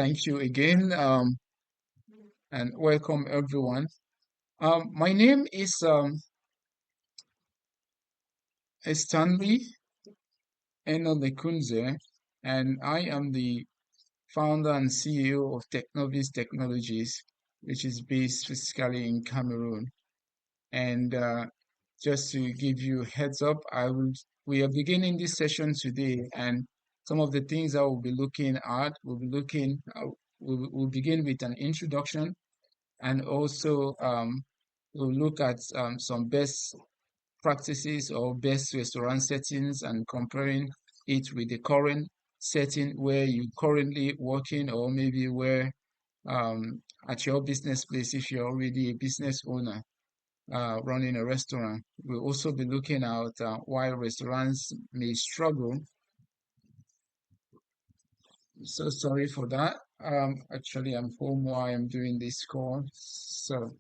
Thank you again, and welcome everyone. My name is Stanley Enolekunze, and I am the founder and CEO of Technovis Technologies, which is based physically in Cameroon. And just to give you a heads up, we are beginning this session today, and some of the things I will be looking at, we'll begin with an introduction and also we'll look at some best practices or best restaurant settings and comparing it with the current setting where you currently working or maybe where at your business place if you're already a business owner running a restaurant. We'll also be looking at why restaurants may struggle. So sorry for that. Actually, I'm home while I'm doing this call. So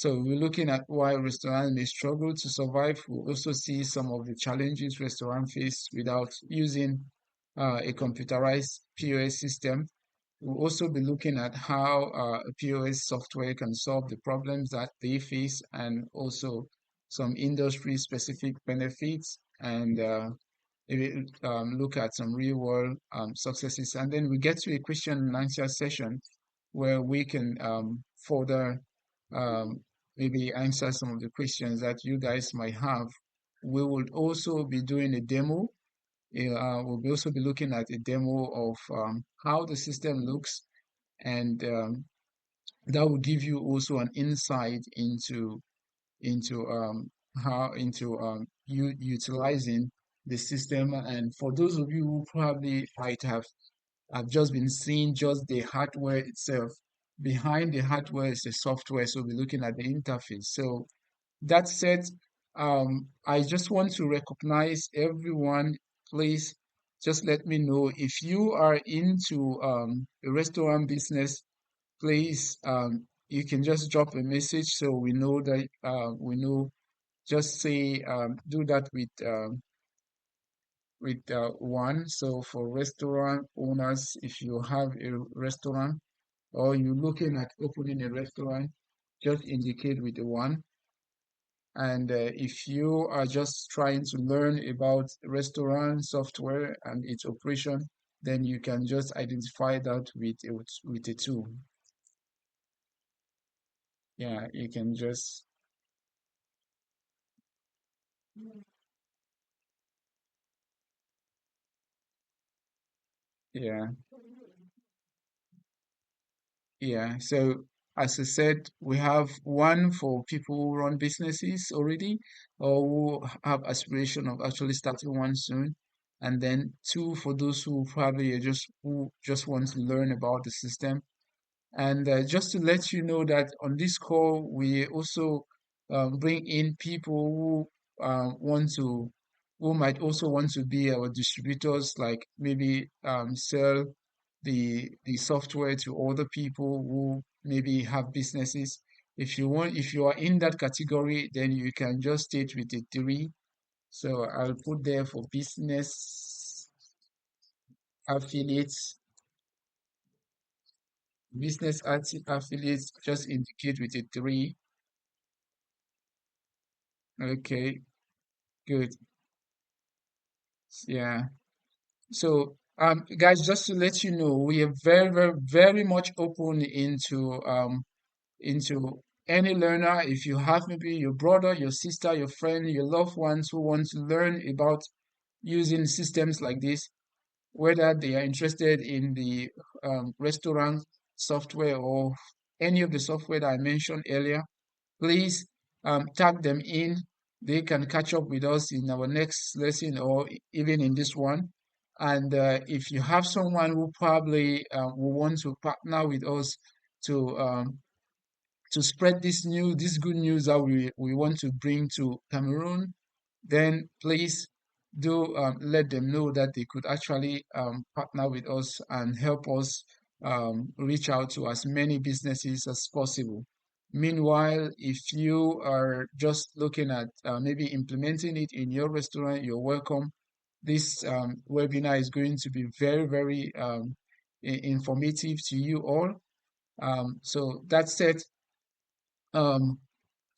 we're looking at why restaurants may struggle to survive. We'll also see some of the challenges restaurants face without using a computerized POS system. We'll also be looking at how a POS software can solve the problems that they face and also some industry-specific benefits and maybe look at some real-world successes. And then we get to a question and answer session where we can further um, maybe answer some of the questions that you guys might have. We will also be doing a demo. We'll be also be looking at a demo of how the system looks, and that will give you also an insight into how into you utilizing the system. And for those of you who probably might have I've just been seeing just the hardware itself. Behind the hardware is the software, so we're looking at the interface. So that said, I just want to recognize everyone. Please just let me know if you are into the restaurant business. Please, you can just drop a message so we know that we know. Just say do that with one. So for restaurant owners, if you have a restaurant or you're looking at opening a restaurant, just indicate with the one. And if you are just trying to learn about restaurant software and its operation, then you can just identify that with a two. Yeah, you can just yeah. Yeah, so as I said, we have one for people who run businesses already or who have aspiration of actually starting one soon, and then two for those who probably are just who just want to learn about the system. And just to let you know that on this call, we also bring in people who who might also want to be our distributors, like maybe sell the software to other people who maybe have businesses. If you are in that category, then you can just state with a three. So I'll put there for business affiliates, affiliates, just indicate with a three. Okay, good. Yeah. So, guys, just to let you know, we are very, very, very much open into any learner. If you have maybe your brother, your sister, your friend, your loved ones who want to learn about using systems like this, whether they are interested in the restaurant software or any of the software that I mentioned earlier, please tag them in. They can catch up with us in our next lesson or even in this one. And if you have someone who probably will want to partner with us to um, to spread this good news that we want to bring to Cameroon, then please do let them know that they could actually partner with us and help us reach out to as many businesses as possible. Meanwhile, if you are just looking at maybe implementing it in your restaurant, you're welcome. This webinar is going to be very, very informative to you all. So that said, um,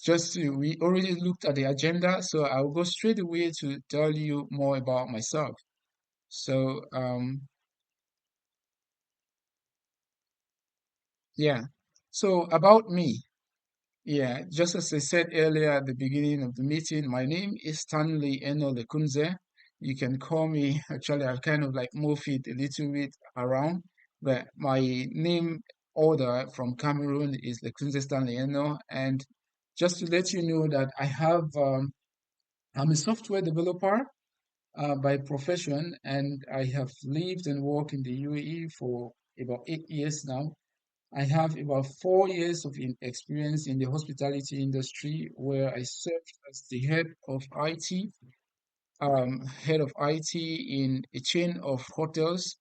we already looked at the agenda, so I'll go straight away to tell you more about myself. So, yeah. So about me, yeah, just as I said earlier at the beginning of the meeting, my name is Stanley Eno Lekunze. You can call me, actually, I kind of like move it a little bit around, but my name order from Cameroon is Lekunze Stanley Eno. And just to let you know that I'm a software developer by profession, and I have lived and worked in the UAE for about 8 years now. I have about 4 years of experience in the hospitality industry, where I served as the head of IT in a chain of hotels.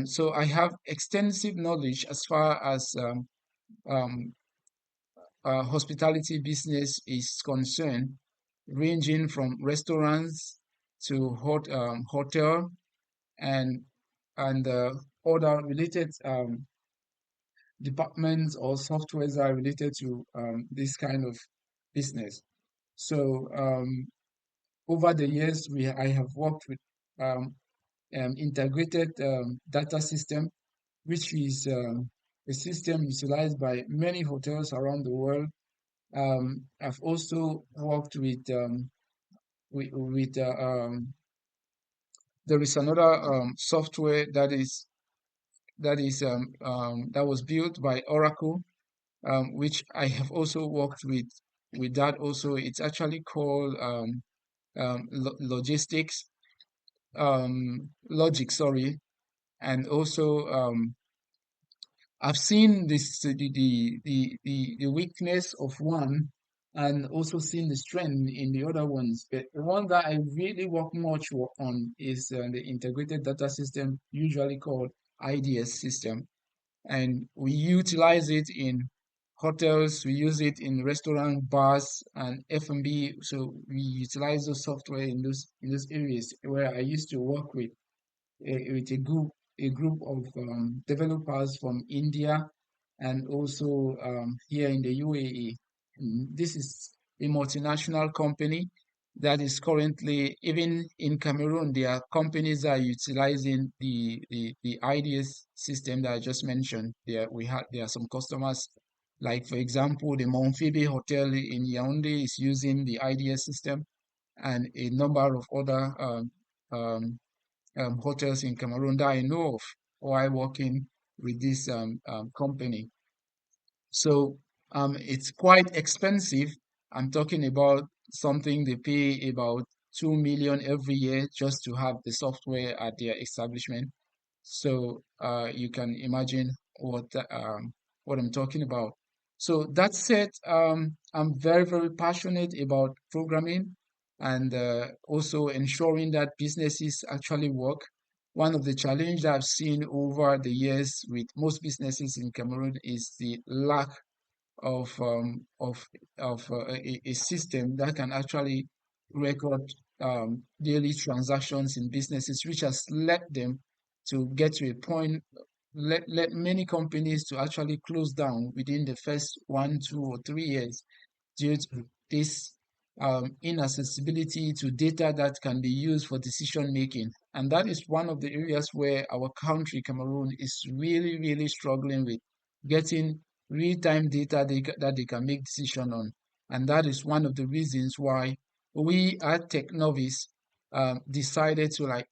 So I have extensive knowledge as far as um, hospitality business is concerned, ranging from restaurants to hotel and other related departments or softwares are related to this kind of business. So over the years, I have worked with um, integrated data system, which is a system utilized by many hotels around the world. I've also worked with there is another software that was built by Oracle, which I have also worked with that also. It's actually called logistics, logic, sorry. And also I've seen the weakness of one, and also seen the strength in the other ones. But the one that I really on is the integrated data system, usually called IDS system. And we utilize it in hotels, we use it in restaurant, bars, and F&B. So we utilize those software in those areas where I used to work with a group of developers from India and also here in the UAE. This is a multinational company that is currently, even in Cameroon, there are companies that are utilizing the IDS system that I just mentioned. There are some customers, like for example, the Monfibi Hotel in Yaoundé is using the IDS system, and a number of other um, hotels in Cameroon that I know of while working with this company. So it's quite expensive. I'm talking about something they pay about 2 million every year just to have the software at their establishment. So you can imagine what I'm talking about. So that said, I'm very, very passionate about programming and also ensuring that businesses actually work. One of the challenges I've seen over the years with most businesses in Cameroon is the lack of a system that can actually record daily transactions in businesses, which has led them to get to a point, let many companies to actually close down within the first 1, 2, or 3 years due to this inaccessibility to data that can be used for decision making. And that is one of the areas where our country, Cameroon, is really, really struggling with getting real-time data that they can make decision on. And that is one of the reasons why we at Technovis decided to like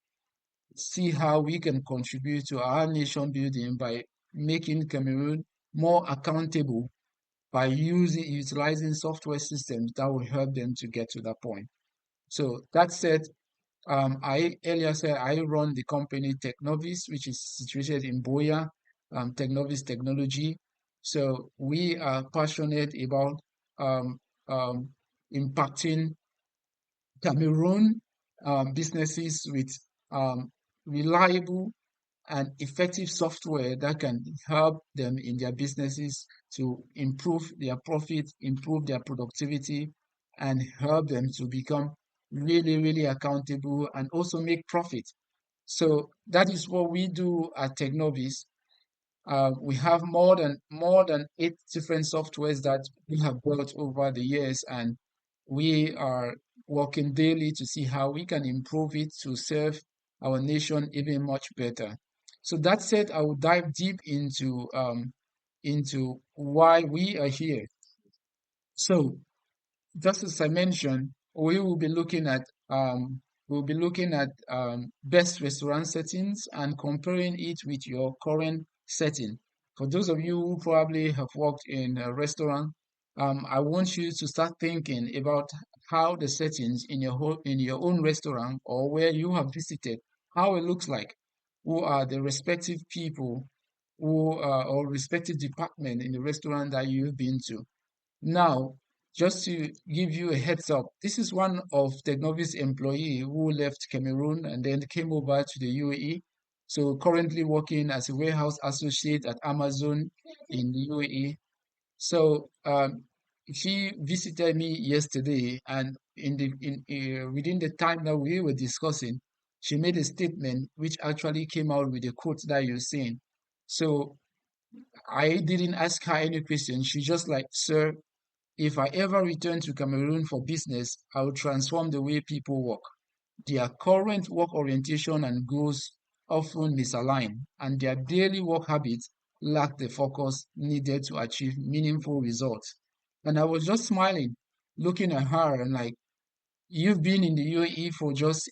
see how we can contribute to our nation building by making Cameroon more accountable by utilizing software systems that will help them to get to that point. So that said, I earlier said I run the company Technovis, which is situated in Boya, Technovis Technology. So we are passionate about um, um, impacting Cameroon businesses with um, reliable and effective software that can help them in their businesses to improve their profit, improve their productivity, and help them to become really, really accountable and also make profit. So that is what we do at Technovis. We have more than 8 different softwares that we have built over the years, and we are working daily to see how we can improve it to serve our nation even much better. So that said, I will dive deep into why we are here. So just as I mentioned, we'll be looking at best restaurant settings and comparing it with your current setting. For those of you who probably have worked in a restaurant, I want you to start thinking about how the settings in your own restaurant or where you have visited, how it looks like, who are the respective people who or respective department in the restaurant that you've been to. Now, just to give you a heads up, this is one of the novice employee who left Cameroon and then came over to the UAE. So currently working as a warehouse associate at Amazon in the UAE. So she visited me yesterday, and within the time that we were discussing, she made a statement which actually came out with the quote that you're saying. So I didn't ask her any question. She just like, sir, if I ever return to Cameroon for business, I will transform the way people work. Their current work orientation and goals often misalign, and their daily work habits lack the focus needed to achieve meaningful results. And I was just smiling, looking at her and like, you've been in the UAE for just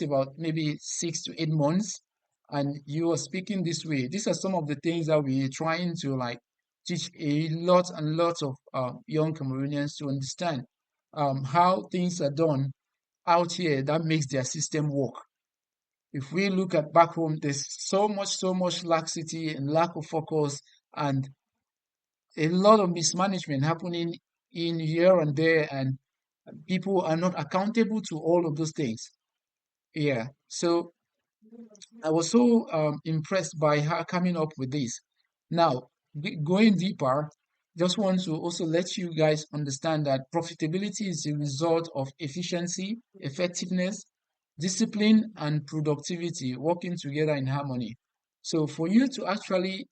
about maybe 6 to 8 months, and you are speaking this way. These are some of the things that we're trying to like teach a lot and lots of young Cameroonians to understand how things are done out here that makes their system work. If we look at back home, there's so much laxity and lack of focus and a lot of mismanagement happening in here and there, and people are not accountable to all of those things. Yeah. So I was so impressed by her coming up with this. Now, going deeper, just want to also let you guys understand that profitability is a result of efficiency, effectiveness, discipline, and productivity working together in harmony. So, for you to actually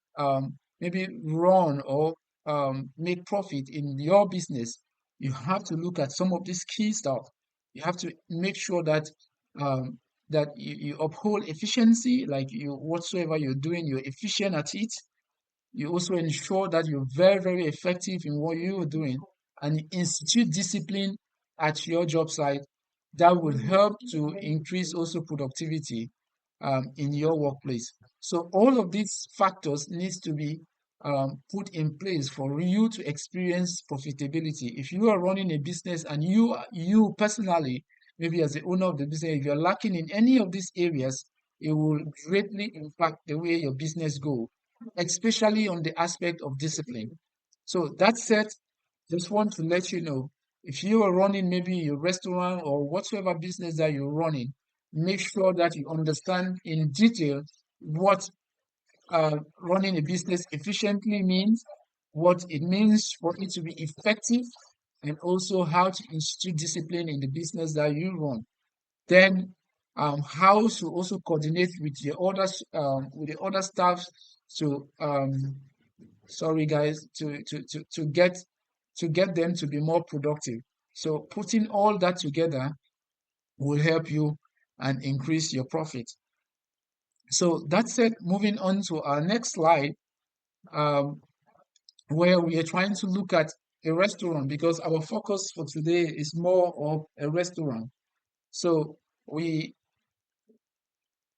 maybe run or make profit in your business, you have to look at some of this key stuff. You have to make sure um, that you uphold efficiency, like you whatsoever you're doing, you're efficient at it. You also ensure that you're very effective in what you're doing and institute discipline at your job site that will help to increase also productivity in your workplace. So all of these factors needs to be put in place for you to experience profitability. If you are running a business and you personally, maybe as the owner of the business, if you're lacking in any of these areas, it will greatly impact the way your business go, especially on the aspect of discipline. So that said, just want to let you know, if you are running maybe your restaurant or whatsoever business that you're running, make sure that you understand in detail what running a business efficiently means, what it means for it to be effective, and also how to institute discipline in the business that you run. Then, how to also coordinate with the other staff to sorry guys to get them to be more productive. So putting all that together will help you and increase your profit. So that said, moving on to our next slide, um, where we are trying to look at a restaurant because our focus for today is more of a restaurant. So we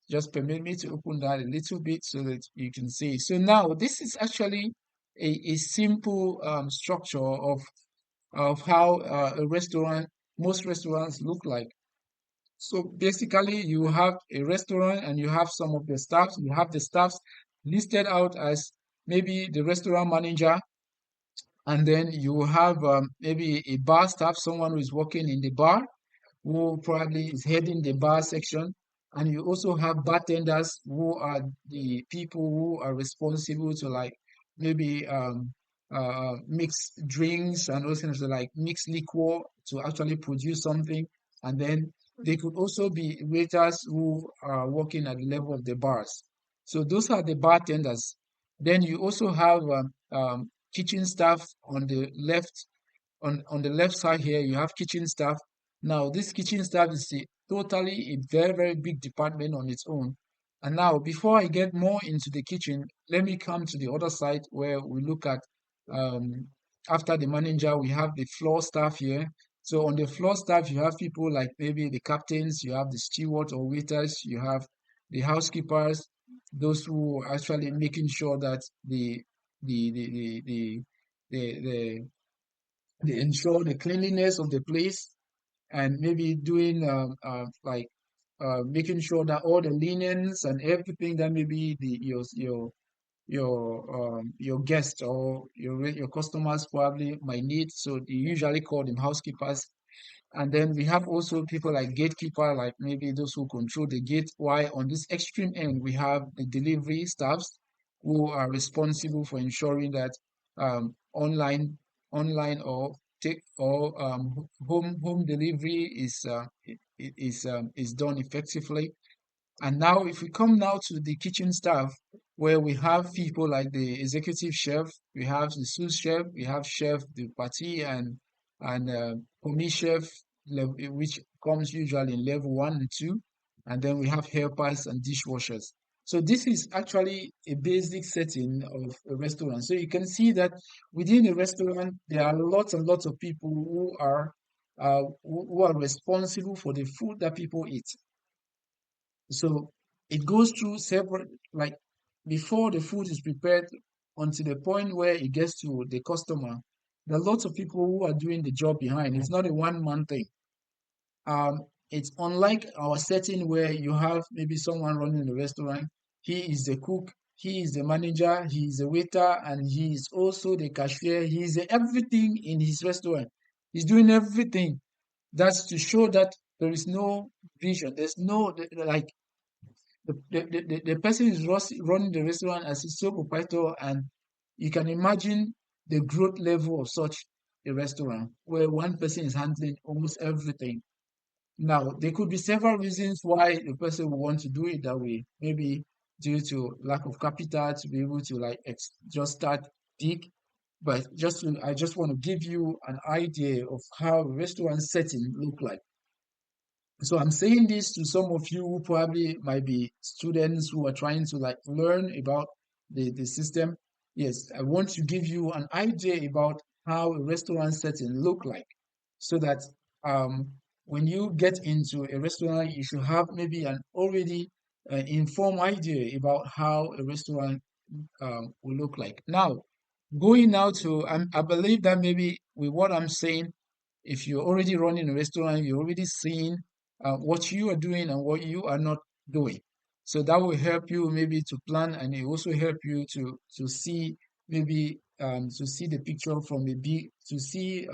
just permit me to open that a little bit so that you can see. So now this is actually a simple structure of how a restaurant, most restaurants look like. So basically, you have a restaurant and you have some of the staffs. You have the staffs listed out as maybe the restaurant manager, and then you have maybe a bar staff, someone who is working in the bar, who probably is heading the bar section. And you also have bartenders who are the people who are responsible to like maybe mix drinks and also like mix liquor to actually produce something. And then they could also be waiters who are working at the level of the bars. So those are the bartenders. Then you also have kitchen staff on the left. On the left side here, you have kitchen staff. Now, this kitchen staff is totally a very, very big department on its own. And now, before I get more into the kitchen, let me come to the other side where we look at um, after the manager, we have the floor staff here. So on the floor staff, you have people like maybe the captains, you have the stewards or waiters, you have the housekeepers, those who are actually making sure that the the the the the they ensure the cleanliness of the place and maybe doing making sure that all the linens and everything that maybe your guests or your customers probably might need. So they usually call them housekeepers. And then we have also people like gatekeeper, like maybe those who control the gate. While on this extreme end, we have the delivery staffs who are responsible for ensuring that online or take or home delivery is done effectively. And now, if we come now to the kitchen staff, where we have people like the executive chef, we have the sous chef, we have chef de partie and commis chef, which comes usually in level 1 and 2, and then we have helpers and dishwashers. So this is actually a basic setting of a restaurant. So you can see that within a restaurant, there are lots and lots of people who are responsible for the food that people eat. So it goes through several, like before the food is prepared until the point where it gets to the customer. There are lots of people who are doing the job behind. It's not a one-man thing. It's unlike our setting where you have maybe someone running the restaurant. He is the cook, he is the manager, he is the waiter, and he is also the cashier. He is everything in his restaurant. He's doing everything. That's to show that there is no vision. There's no like the person is running the restaurant as a sole proprietor, and you can imagine the growth level of such a restaurant where one person is handling almost everything. Now, there could be several reasons why the person would want to do it that way. Maybe due to lack of capital to be able to like just start big. But I just want to give you an idea of how a restaurant setting look like. So I'm saying this to some of you who probably might be students who are trying to like learn about the system. Yes, I want to give you an idea about how a restaurant setting look like so that um, when you get into a restaurant, you should have maybe an already informed idea about how a restaurant will look like. Now, going now to, I believe that maybe with what I'm saying, if you're already running a restaurant, you're already seeing what you are doing and what you are not doing. So that will help you maybe to plan, and it also help you to see maybe to see the picture from a big to see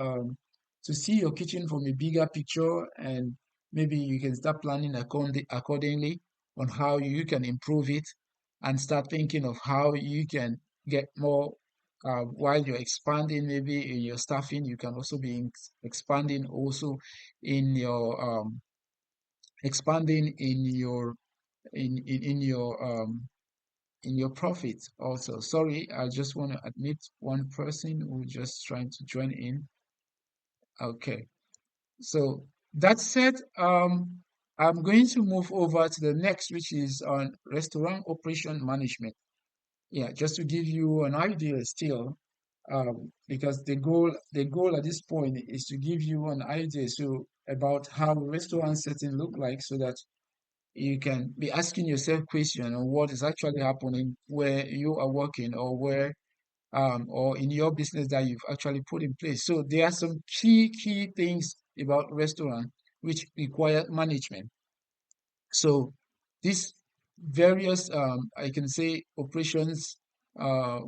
your kitchen from a bigger picture, and maybe you can start planning accordingly on how you can improve it, and start thinking of how you can get more while you're expanding maybe in your staffing. You can also be expanding also in your expanding in your profit also. Sorry, I just want to admit one person who just trying to join in. Okay, so that said, I'm going to move over to the next, which is on restaurant operation management. Yeah, just to give you an idea still, because the goal at this point is to give you an idea so about how restaurant setting look like, so that you can be asking yourself question on what is actually happening where you are working, or where or in your business that you've actually put in place. So there are some key things about restaurant which require management. So these various, I can say, operations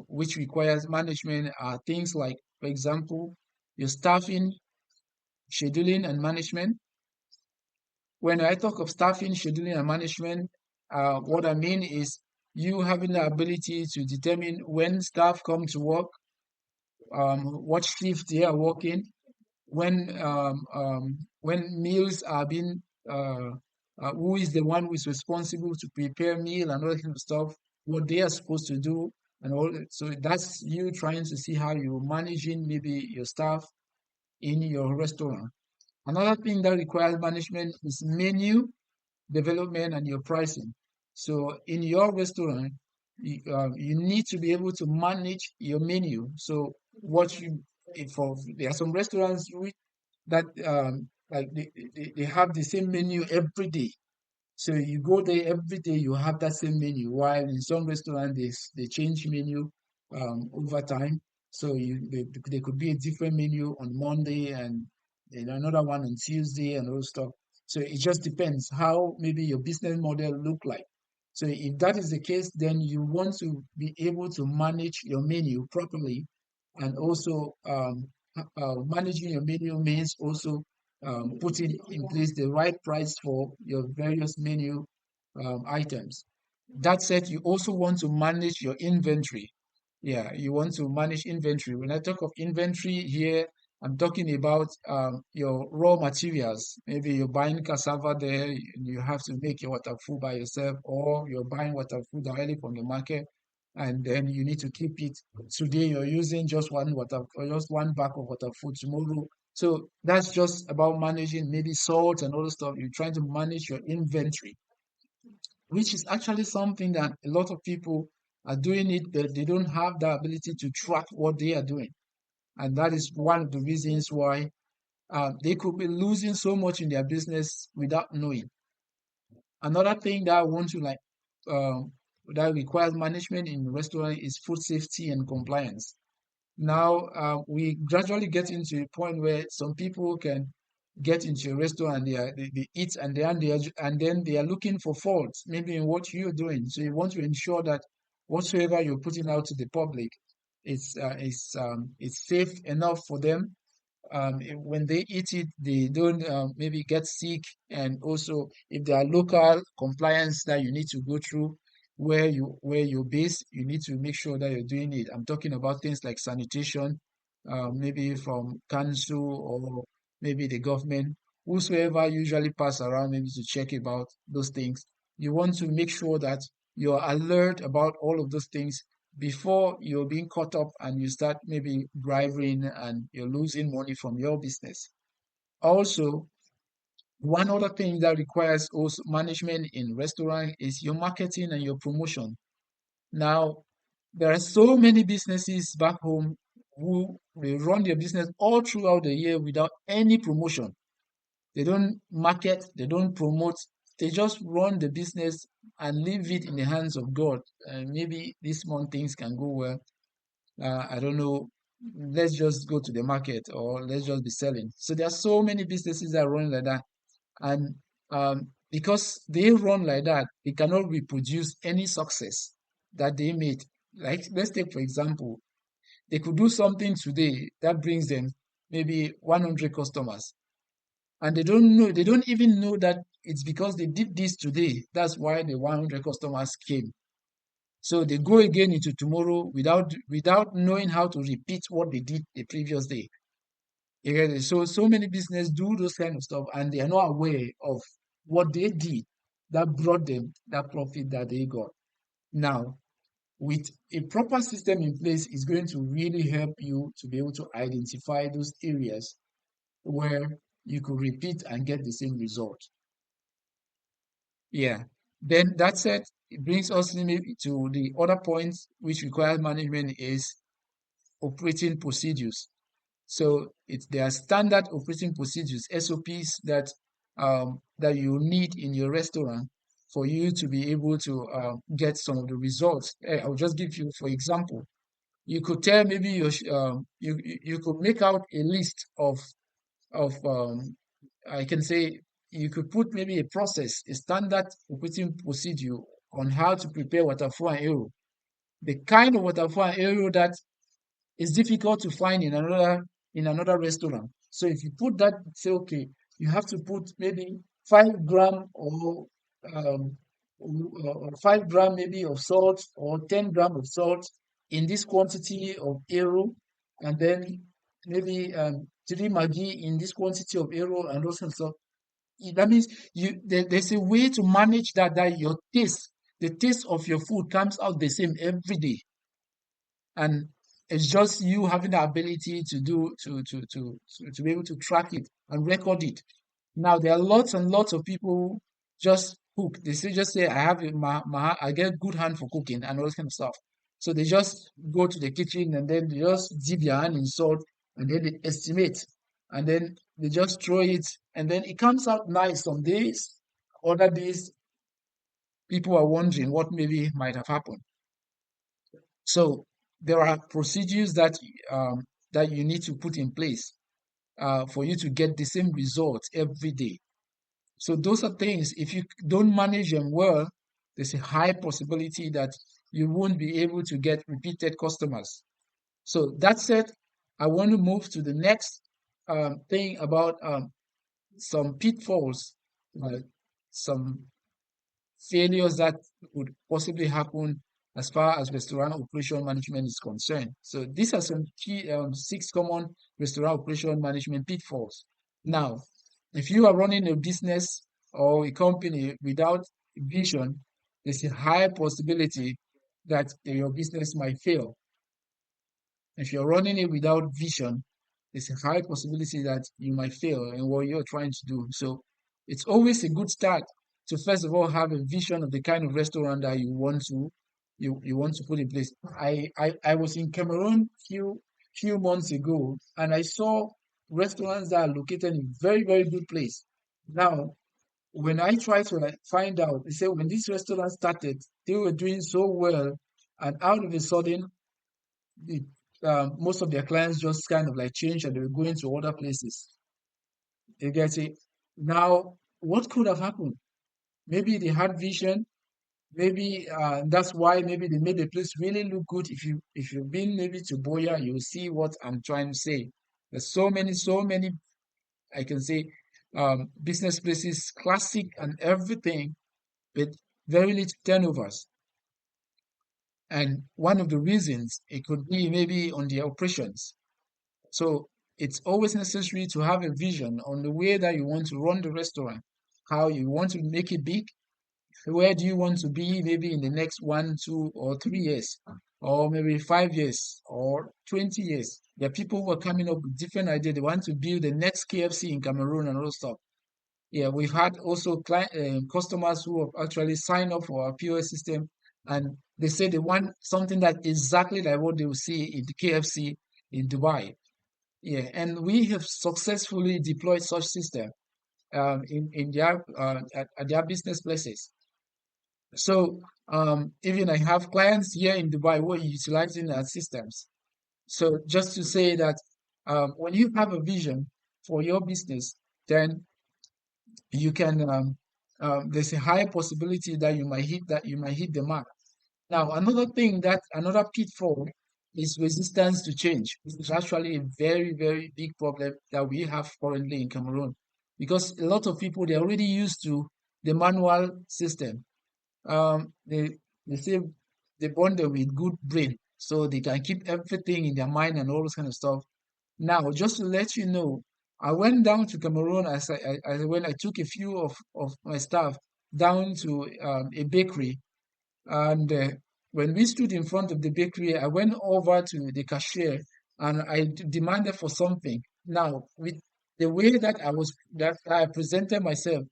which requires management are things like, for example, your staffing, scheduling, and management. When I talk of staffing, scheduling, and management, what I mean is you having the ability to determine when staff come to work, what shift they are working, when meals are being who is the one who is responsible to prepare meal and all that kind of stuff, what they are supposed to do, and all. So that's you trying to see how you're managing maybe your staff in your restaurant. Another thing that requires management is menu development and your pricing. So in your restaurant, you need to be able to manage your menu. So what you if for there are some restaurants that like they have the same menu every day. So you go there every day, you have that same menu. While in some restaurants they change menu over time. So there could be a different menu on Monday and another one on Tuesday and all stuff. So it just depends how maybe your business model look like. So if that is the case, then you want to be able to manage your menu properly, and also managing your menu means also putting in place the right price for your various menu items. That said, you also want to manage your inventory. Yeah, you want to manage inventory. When I talk of inventory here, I'm talking about your raw materials. Maybe you're buying cassava there, and you have to make your water food by yourself, or you're buying water food directly from the market, and then you need to keep it. Today you're using just one water or just one bag of water food. Tomorrow, so that's just about managing maybe salt and all the stuff. You're trying to manage your inventory, which is actually something that a lot of people are doing it, but they don't have the ability to track what they are doing. And that is one of the reasons why they could be losing so much in their business without knowing. Another thing that I want to um, that requires management in restaurant is food safety and compliance. Now, we gradually get into a point where some people can get into a restaurant and they eat and and then they are looking for faults, maybe in what you're doing. So you want to ensure that whatsoever you're putting out to the public, it's safe enough for them, when they eat it, they don't maybe get sick. And also, if there are local compliance that you need to go through, where you're based, you need to make sure that you're doing it. I'm talking about things like sanitation, maybe from council or maybe the government, whosoever usually pass around maybe to check about those things. You want to make sure that you're alert about all of those things before you're being caught up and you start maybe bribing and you're losing money from your business. Also, one other thing that requires also management in restaurant is your marketing and your promotion. Now, there are so many businesses back home who they run their business all throughout the year without any promotion. They don't market, they don't promote, they just run the business and leave it in the hands of God. And maybe this month things can go well. I don't know, let's just go to the market or let's just be selling. So there are so many businesses that run like that. And because they run like that, they cannot reproduce any success that they made. Like, let's take, for example, they could do something today that brings them maybe 100 customers. And they don't even know that it's because they did this today. That's why the 100 customers came. So they go again into tomorrow without knowing how to repeat what they did the previous day. You get it? So many business do those kind of stuff and they are not aware of what they did that brought them that profit that they got. Now, with a proper system in place, is going to really help you to be able to identify those areas where you could repeat and get the same result. Yeah. Then that said, it brings us maybe to the other points which require management is operating procedures. So it's there are standard operating procedures, SOPs that you need in your restaurant for you to be able to get some of the results. I'll just give you, for example, you could tell maybe you could make out a list of I can say you could put maybe a process, a standard operating procedure on how to prepare waterfall and arrow. The kind of waterfall and arrow that is difficult to find in another restaurant. So if you put that, say okay, you have to put maybe 5 gram um, or 5 gram maybe of salt or 10 gram of salt in this quantity of arrow, and then maybe 3 Maggi in this quantity of arrow and those and so. that means there's a way to manage that your taste, the taste of your food comes out the same every day, and it's just you having the ability to do to be able to track it and record it. Now there are lots and lots of people who just cook. They say just say I have I get good hand for cooking and all this kind of stuff. So they just go to the kitchen and then they just dip their hand in salt and then they estimate and then they just throw it and then it comes out nice some days. Other days people are wondering what maybe might have happened. So there are procedures that you need to put in place for you to get the same results every day. So those are things, if you don't manage them well, there's a high possibility that you won't be able to get repeated customers. So that said, I want to move to the next thing about some pitfalls, uh, some failures that would possibly happen as far as restaurant operation management is concerned. So these are some key 6 common restaurant operation management pitfalls. Now, if you are running a business or a company without vision, there's a high possibility that your business might fail. If you're running it without vision, there's a high possibility that you might fail in what you're trying to do. So it's always a good start to first of all have a vision of the kind of restaurant that you want to put in place. I was in Cameroon few months ago and I saw restaurants that are located in very, very good place. Now, when I tried to like find out, they said when this restaurant started, they were doing so well, and out of a sudden the, most of their clients just kind of like changed and they were going to other places. You get it? Now, what could have happened? Maybe they had vision. Maybe that's why maybe they made the place really look good. If you've been maybe to Boya, you'll see what I'm trying to say. There's so many I can say business places, classic and everything, with very little turnovers. And one of the reasons it could be maybe on the operations. So it's always necessary to have a vision on the way that you want to run the restaurant, how you want to make it big, where do you want to be maybe in the next 1, 2, or 3 years, or maybe 5 years or 20 years. There are people who are coming up with different ideas. They want to build the next KFC in Cameroon and all stuff. Yeah, we've had also customers who have actually signed up for our POS system, and they say they want something that exactly like what they will see in the KFC in Dubai. Yeah, and we have successfully deployed such system in their at their business places. So even I have clients here in Dubai who are utilizing our systems. So just to say that when you have a vision for your business, then you can there's a high possibility that you might hit the mark. Now, another pitfall is resistance to change, which is actually a very, very big problem that we have currently in Cameroon. Because a lot of people they're already used to the manual system. They say they born them with good brain, so they can keep everything in their mind and all this kind of stuff. Now, just to let you know, I went down to Cameroon when I took a few of my staff down to a bakery, and when we stood in front of the bakery, I went over to the cashier and I demanded for something. Now, with the way that I presented myself,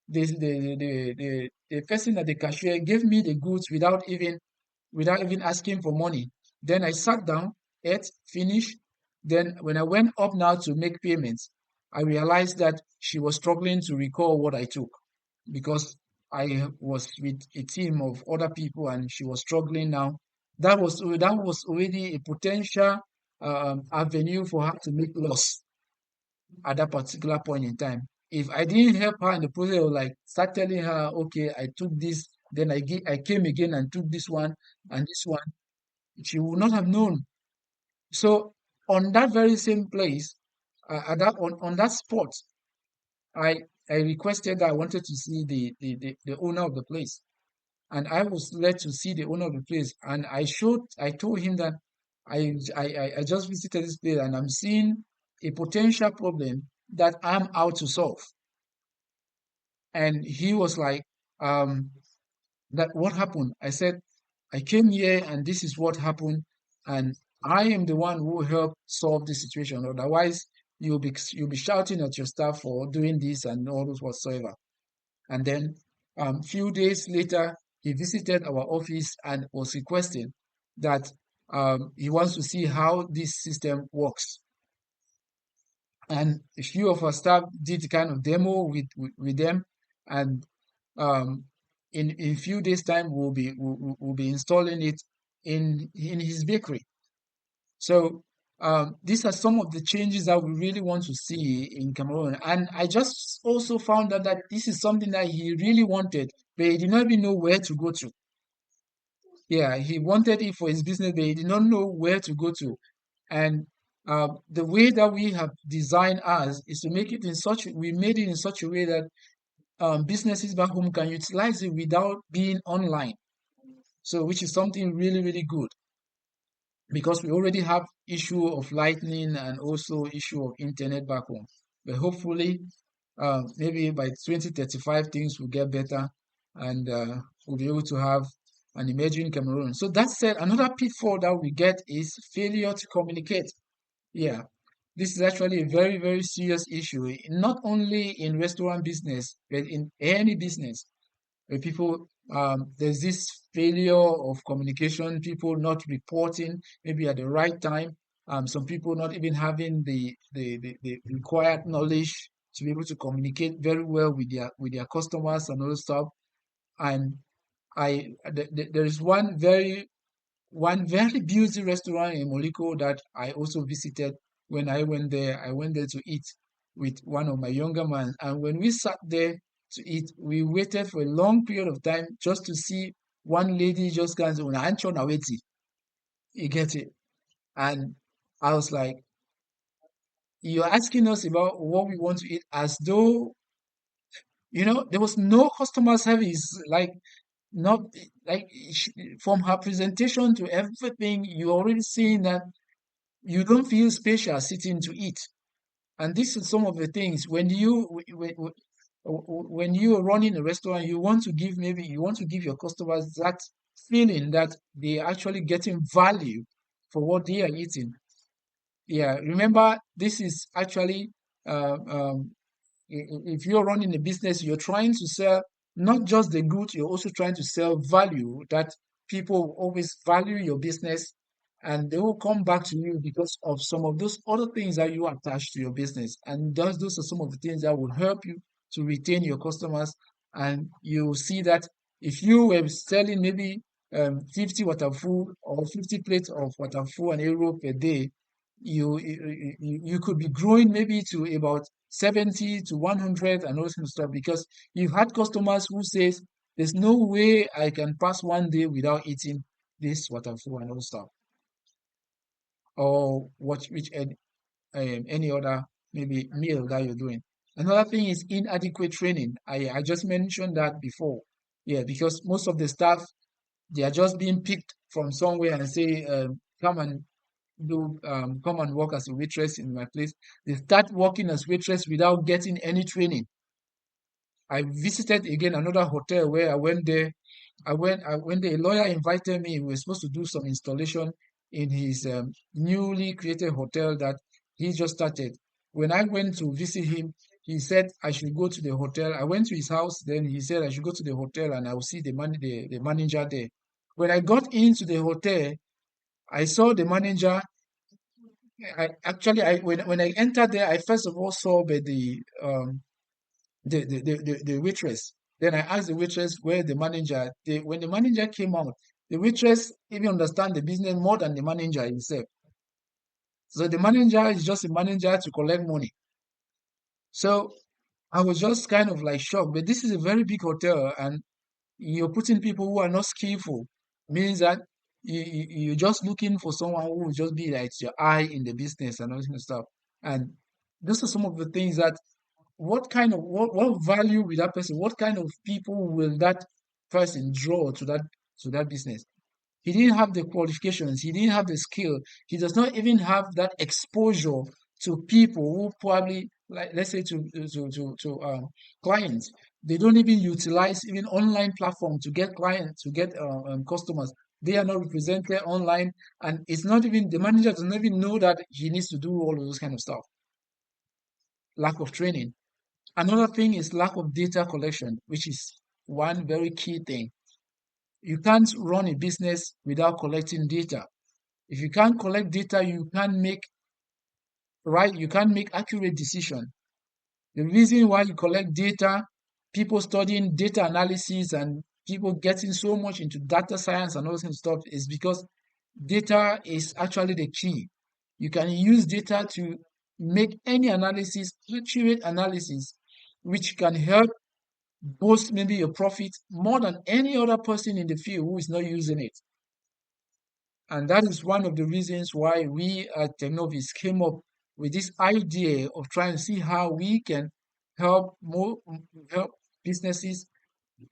the person at the cashier gave me the goods without even asking for money. Then I sat down, ate, finished. Then when I went up now to make payments, I realized that she was struggling to recall what I took because I was with a team of other people and she was struggling now. That was already a potential avenue for her to make loss at that particular point in time. If I didn't help her in the process of like start telling her, okay, I took this, then I came again and took this one and this one, she would not have known. So on that very same place, on that spot, I requested that I wanted to see the owner of the place, and I was led to see the owner of the place, and I told him that I just visited this place and I'm seeing a potential problem that I'm out to solve. And he was like, um, that what happened? I said, I came here and this is what happened, and I am the one who helped solve the situation. Otherwise, you'll be shouting at your staff for doing this and all those whatsoever. And then few days later, he visited our office and was requesting that he wants to see how this system works. And a few of our staff did kind of demo with them, and um, in a few days' time, we'll be installing it in his bakery. So these are some of the changes that we really want to see in Cameroon. And I just also found out that this is something that he really wanted, but he did not even know where to go to. Yeah, he wanted it for his business, but he did not know where to go to. And the way that we have designed ours is to make it in such, we made it in such a way that businesses back home can utilize it without being online. So, which is something really, really good, because we already have issue of lightning and also issue of internet back home. But hopefully, maybe by 2035 things will get better, and we'll be able to have an emerging Cameroon. So that said, another pitfall that we get is failure to communicate. Yeah, this is actually a very, very serious issue, not only in restaurant business, but in any business where people, there's this failure of communication, people not reporting maybe at the right time, some people not even having the required knowledge to be able to communicate very well with their customers and all stuff. And there is one very busy restaurant in Moliko that I also visited. When I went there to eat with one of my younger men. And when we sat there to eat, we waited for a long period of time just to see one lady just kind of, "Ancho na weti." You get it? And I was like, you're asking us about what we want to eat as though, there was no customer service. Like, not like from her presentation to everything, you're already seeing that you don't feel special sitting to eat. And this is some of the things when you are running a restaurant, you want to give your customers that feeling that they are actually getting value for what they are eating. Yeah, remember, this is actually uh, um, if you're running a business, you're trying to sell not just the goods, you're also trying to sell value that people will always value your business, and they will come back to you because of some of those other things that you attach to your business. And those are some of the things that will help you to retain your customers. And you see that if you were selling maybe 50 waterful or 50 plates of waterful and euro per day, you could be growing maybe to about 70 to 100 and all this kind of stuff, because you've had customers who says there's no way I can pass one day without eating this waterfall and all stuff, or any other maybe meal that you're doing. Another thing is inadequate training. I just mentioned that before. Yeah, because most of the staff, they are just being picked from somewhere and say, come and work as a waitress in my place. They start working as waitress without getting any training. I visited again another hotel where I went there. I went there. A lawyer invited me. We were supposed to do some installation in his newly created hotel that he just started. When I went to visit him, he said I should go to the hotel. I went to his house. Then he said I should go to the hotel and I will see the manager there. When I got into the hotel, I saw the manager. When I entered there, I first of all saw the waitress. Then I asked the waitress where the manager. When the manager came out, the waitress even understand the business more than the manager himself. So the manager is just a manager to collect money. So I was just kind of like shocked. But this is a very big hotel, and you're putting people who are not skillful. Means that you're just looking for someone who will just be like your eye in the business and all this kind of stuff. And those are some of the things that what value will that person, what kind of people will that person draw to that business? He didn't have the qualifications, he didn't have the skill, he does not even have that exposure to people who probably, like, let's say to clients. They don't even utilize even online platform to get clients, to get customers. They are not represented online, and it's not even the manager doesn't even know that he needs to do all of those kind of stuff. Lack of training. Another thing is lack of data collection, which is one very key thing. You can't run a business without collecting data. If you can't collect data, you can't make accurate decision. The reason why you collect data, people studying data analysis and people getting so much into data science and all this kind of stuff is because data is actually the key. You can use data to make any analysis, accurate analysis, which can help boost maybe your profit more than any other person in the field who is not using it. And that is one of the reasons why we at Technovis came up with this idea of trying to see how we can help more help businesses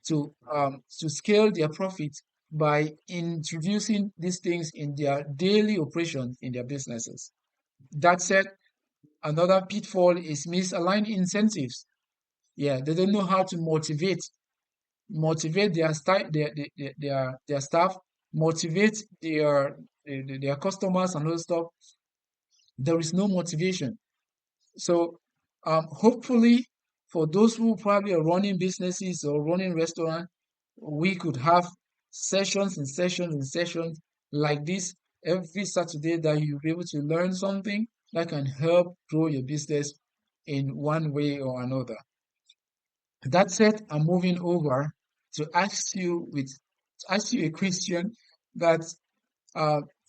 to scale their profits by introducing these things in their daily operations in their businesses. That said, another pitfall is misaligned incentives. Yeah, they don't know how to motivate their staff, motivate their customers and all stuff. There is no motivation. So hopefully for those who probably are running businesses or running restaurants, we could have sessions and sessions and sessions like this every Saturday that you'll be able to learn something that can help grow your business in one way or another. That said, I'm moving over to ask you a question that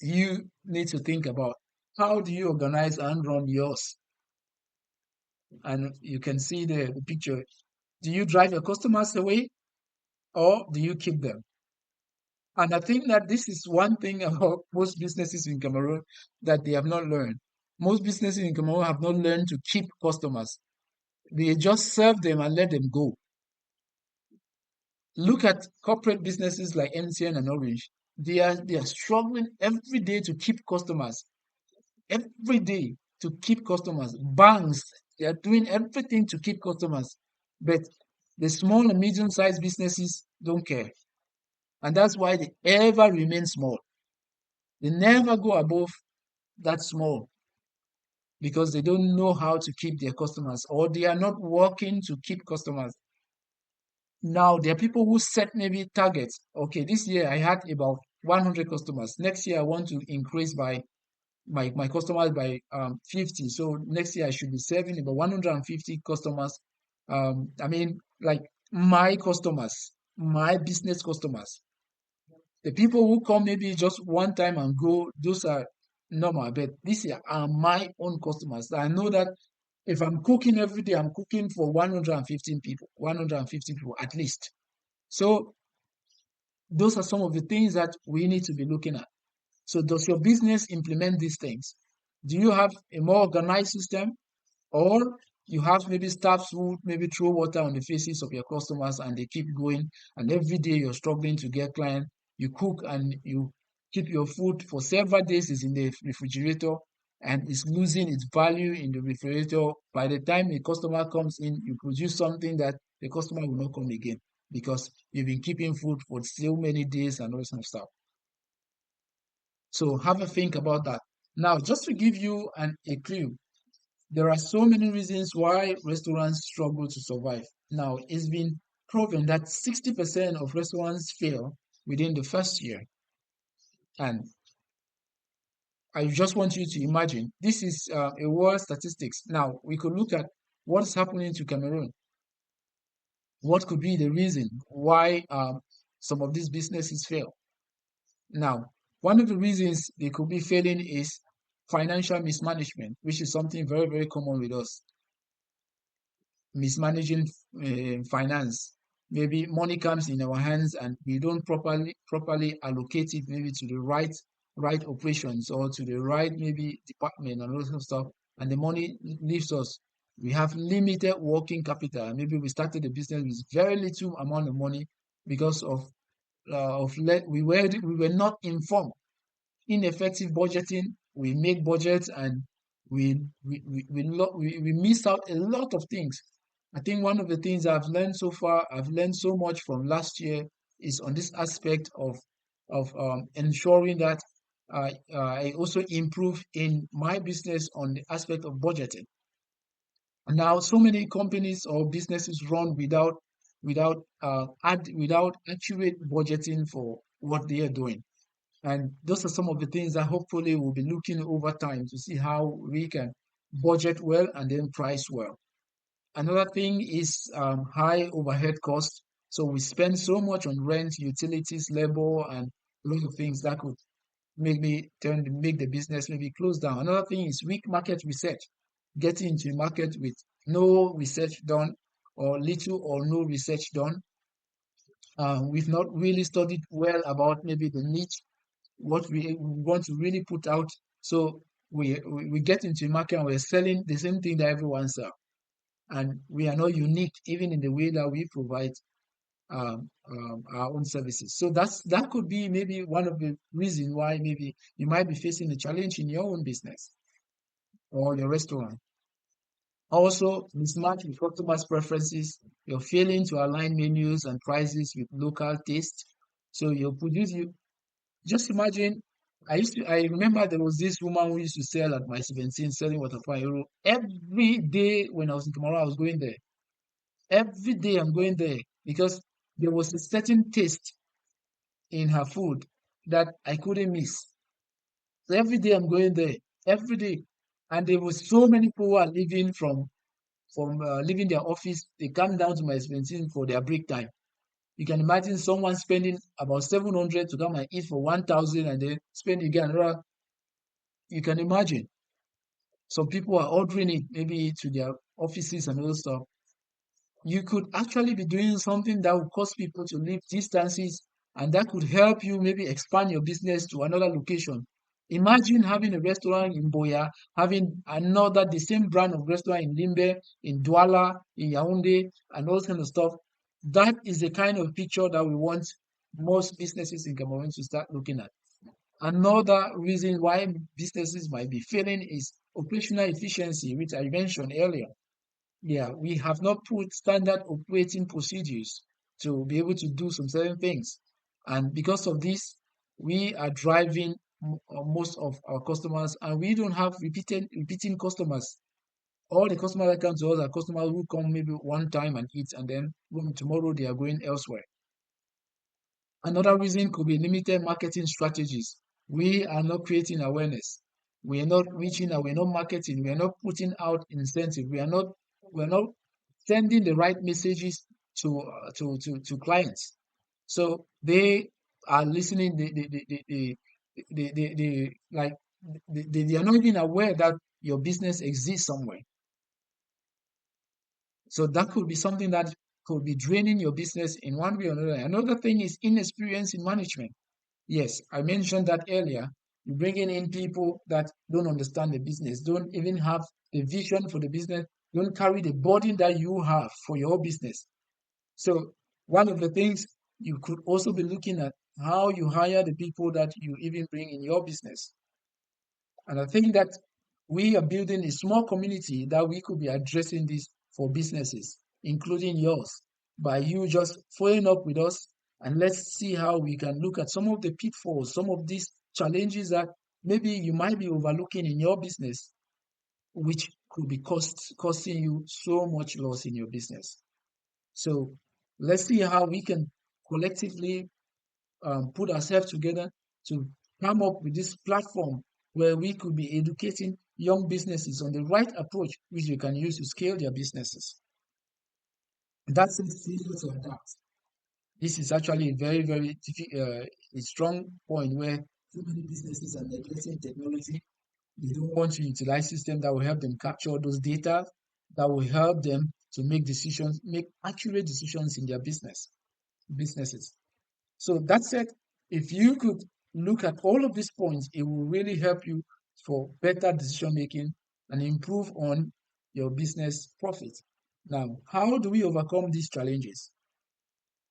you need to think about. How do you organize and run yours? And you can see the picture. Do you drive your customers away or do you keep them? And I think that this is one thing about most businesses in Cameroon that they have not learned. Most businesses in Cameroon have not learned to keep customers. They just serve them and let them go. Look at corporate businesses like MTN and Orange. They are struggling every day to keep customers. Every day to keep customers. Banks, they are doing everything to keep customers. But the small and medium-sized businesses don't care. And that's why they ever remain small. They never go above that small because they don't know how to keep their customers or they are not working to keep customers. Now, there are people who set maybe targets. Okay, this year I had about 100 customers. Next year I want to increase by my customers by 50. So next year I should be serving about 150 customers. I mean, like my customers, my business customers. The people who come maybe just one time and go, those are normal. But these are my own customers. I know that if I'm cooking every day, I'm cooking for 115 people, 150 people at least. So those are some of the things that we need to be looking at. So does your business implement these things? Do you have a more organized system or you have maybe staffs who maybe throw water on the faces of your customers and they keep going and every day you're struggling to get clients. You cook and you keep your food for several days is in the refrigerator and it's losing its value in the refrigerator. By the time a customer comes in, you produce something that the customer will not come again because you've been keeping food for so many days and all this kind of stuff. So have a think about that. Now, just to give you a clue, there are so many reasons why restaurants struggle to survive. Now, it's been proven that 60% of restaurants fail within the first year. And I just want you to imagine this is a world statistics. Now, we could look at what's happening to Cameroon. What could be the reason why some of these businesses fail? Now, one of the reasons they could be failing is financial mismanagement, which is something very, very common with us. Mismanaging finance. Maybe money comes in our hands and we don't properly allocate it maybe to the right operations or to the right maybe department and all that stuff, and the money leaves us. We have limited working capital. Maybe we started the business with very little amount of money because we were not informed. Ineffective budgeting. We make budgets and we miss out a lot of things. I think one of the things I've learned so far, I've learned so much from last year, is on this aspect of ensuring that I also improve in my business on the aspect of budgeting. Now, so many companies or businesses run without accurate budgeting for what they are doing. And those are some of the things that hopefully we'll be looking over time to see how we can budget well and then price well. Another thing is high overhead costs. So we spend so much on rent, utilities, labor, and a lot of things that could make the business maybe close down. Another thing is weak market research. Getting into a market with no research done or little or no research done. We've not really studied well about maybe the niche, what we want to really put out. So we get into a market and we're selling the same thing that everyone sells, and we are not unique even in the way that we provide our own services. So that could be maybe one of the reasons why maybe you might be facing a challenge in your own business or your restaurant. Also, mismatch with customers' preferences. You're failing to align menus and prices with local taste. So you just imagine. I remember there was this woman who used to sell at my 17, selling water for euro. Every day when I was in Cameroon, I was going there. Every day I'm going there because there was a certain taste in her food that I couldn't miss. So every day I'm going there, every day. And there was so many people who are leaving from leaving their office. They come down to my 17 for their break time. You can imagine someone spending about 700 to come and eat for 1,000 and then spend again another. You can imagine. Some people are ordering it maybe to their offices and all stuff. You could actually be doing something that would cause people to leave distances, and that could help you maybe expand your business to another location. Imagine having a restaurant in Boya, having another the same brand of restaurant in Limbe, in Douala, in Yaoundé, and all kind of stuff. That is the kind of picture that we want most businesses in Cameroon to start looking at. Another reason why businesses might be failing is operational efficiency, which I mentioned earlier. Yeah, we have not put standard operating procedures to be able to do some certain things. And because of this, we are driving most of our customers, and we don't have repeating customers. All the customers that come to us are customers who come maybe one time and eat, and then tomorrow they are going elsewhere. Another reason could be limited marketing strategies. We are not creating awareness. We are not reaching out. We're not marketing. We are not putting out incentive. We are not sending the right messages to clients. So they are listening. They are not even aware that your business exists somewhere. So that could be something that could be draining your business in one way or another. Another thing is inexperience in management. Yes, I mentioned that earlier. You're bringing in people that don't understand the business, don't even have the vision for the business, don't carry the burden that you have for your business. So, one of the things you could also be looking at how you hire the people that you even bring in your business. And I think that we are building a small community that we could be addressing this for businesses, including yours, by you just following up with us, and let's see how we can look at some of the pitfalls, some of these challenges that maybe you might be overlooking in your business, which could be costing you so much loss in your business. So let's see how we can collectively put ourselves together to come up with this platform where we could be educating young businesses on the right approach which they can use to scale their businesses. That's a serious of that. This is actually a very, very a strong point where so many businesses are neglecting technology. They don't want to utilize systems that will help them capture those data, that will help them to make decisions, make accurate decisions in their businesses. So that said, if you could look at all of these points, it will really help you for better decision making and improve on your business profit. Now, how do we overcome these challenges?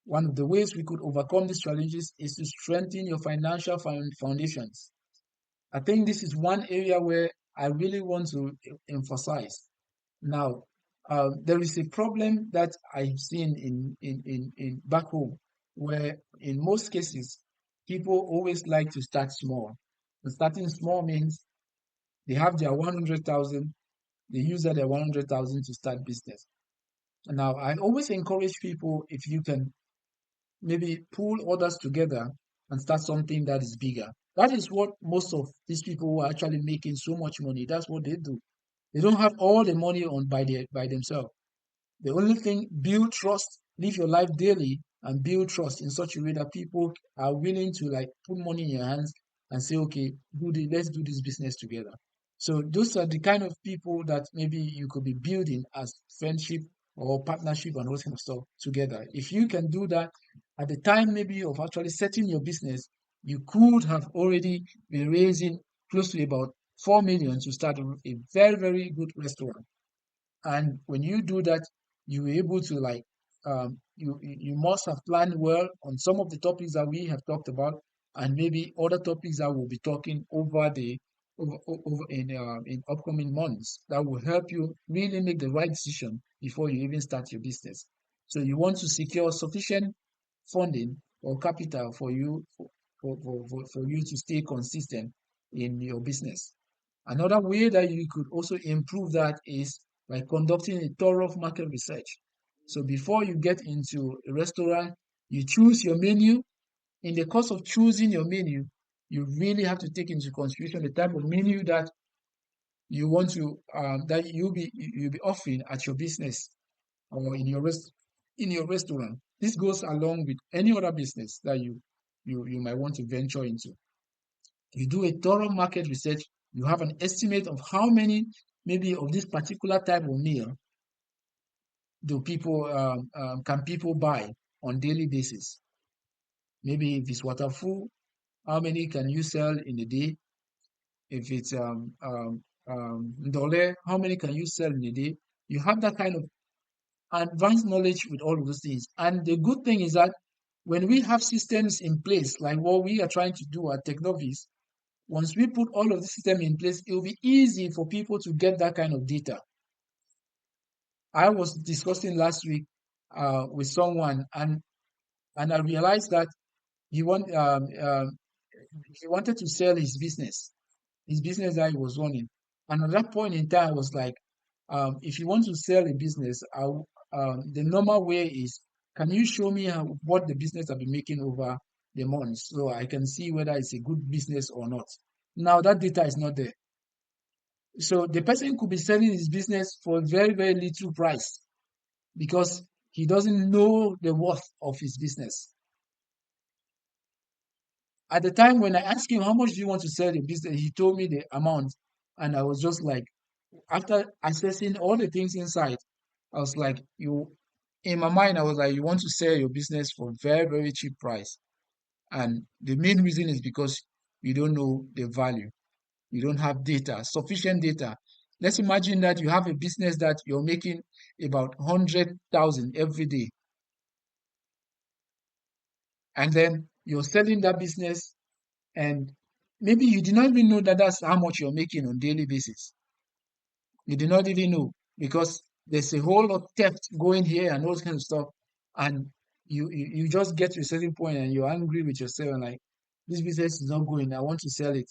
One of the ways we could overcome these challenges is to strengthen your financial foundations. I think this is one area where I really want to emphasize. Now, there is a problem that I've seen in back home, where in most cases people always like to start small. And starting small means they have their 100,000, they use that their 100,000 to start business. Now, I always encourage people, if you can maybe pull others together and start something that is bigger. That is what most of these people who are actually making so much money, that's what they do. They don't have all the money on by themselves. The only thing, build trust, live your life daily and build trust in such a way that people are willing to like put money in your hands and say, okay, let's do this business together. So those are the kind of people that maybe you could be building as friendship or partnership and all kind of stuff together. If you can do that at the time maybe of actually setting your business, you could have already been raising close to about 4 million to start a very, very good restaurant. And when you do that, you're able to like you must have planned well on some of the topics that we have talked about, and maybe other topics that we'll be talking over in upcoming months that will help you really make the right decision before you even start your business. So you want to secure sufficient funding or capital for for you to stay consistent in your business. Another way that you could also improve that is by conducting a thorough market research. So before you get into a restaurant, you choose your menu. In the course of choosing your menu, you really have to take into consideration the type of menu that you want to that you'll be offering at your business or in your restaurant. This goes along with any other business that you might want to venture into. You do a thorough market research, you have an estimate of how many maybe of this particular type of meal do people can people buy on daily basis. Maybe if it's waterful, how many can you sell in a day? If it's ndole, how many can you sell in a day? You have that kind of advanced knowledge with all of those things. And the good thing is that when we have systems in place, like what we are trying to do at Technovis, once we put all of the system in place, it will be easy for people to get that kind of data. I was discussing last week with someone, and I realized that he want he wanted to sell his business that he was running. And at that point in time, I was like, if you want to sell a business, the normal way is, can you show me what the business have been making over the months so I can see whether it's a good business or not. Now that data is not there. So the person could be selling his business for a very, very little price because he doesn't know the worth of his business. At the time when I asked him, how much do you want to sell your business? He told me the amount. And I was just like, after assessing all the things inside, I was like, in my mind, I was like, you want to sell your business for a very, very cheap price. And the main reason is because you don't know the value. You don't have data, sufficient data. Let's imagine that you have a business that you're making about 100,000 every day, and then you're selling that business, and maybe you did not even know that that's how much you're making on daily basis. You did not even know because there's a whole lot of theft going here and all kinds of stuff, and you just get to a certain point and you're angry with yourself and like, this business is not going. I want to sell it.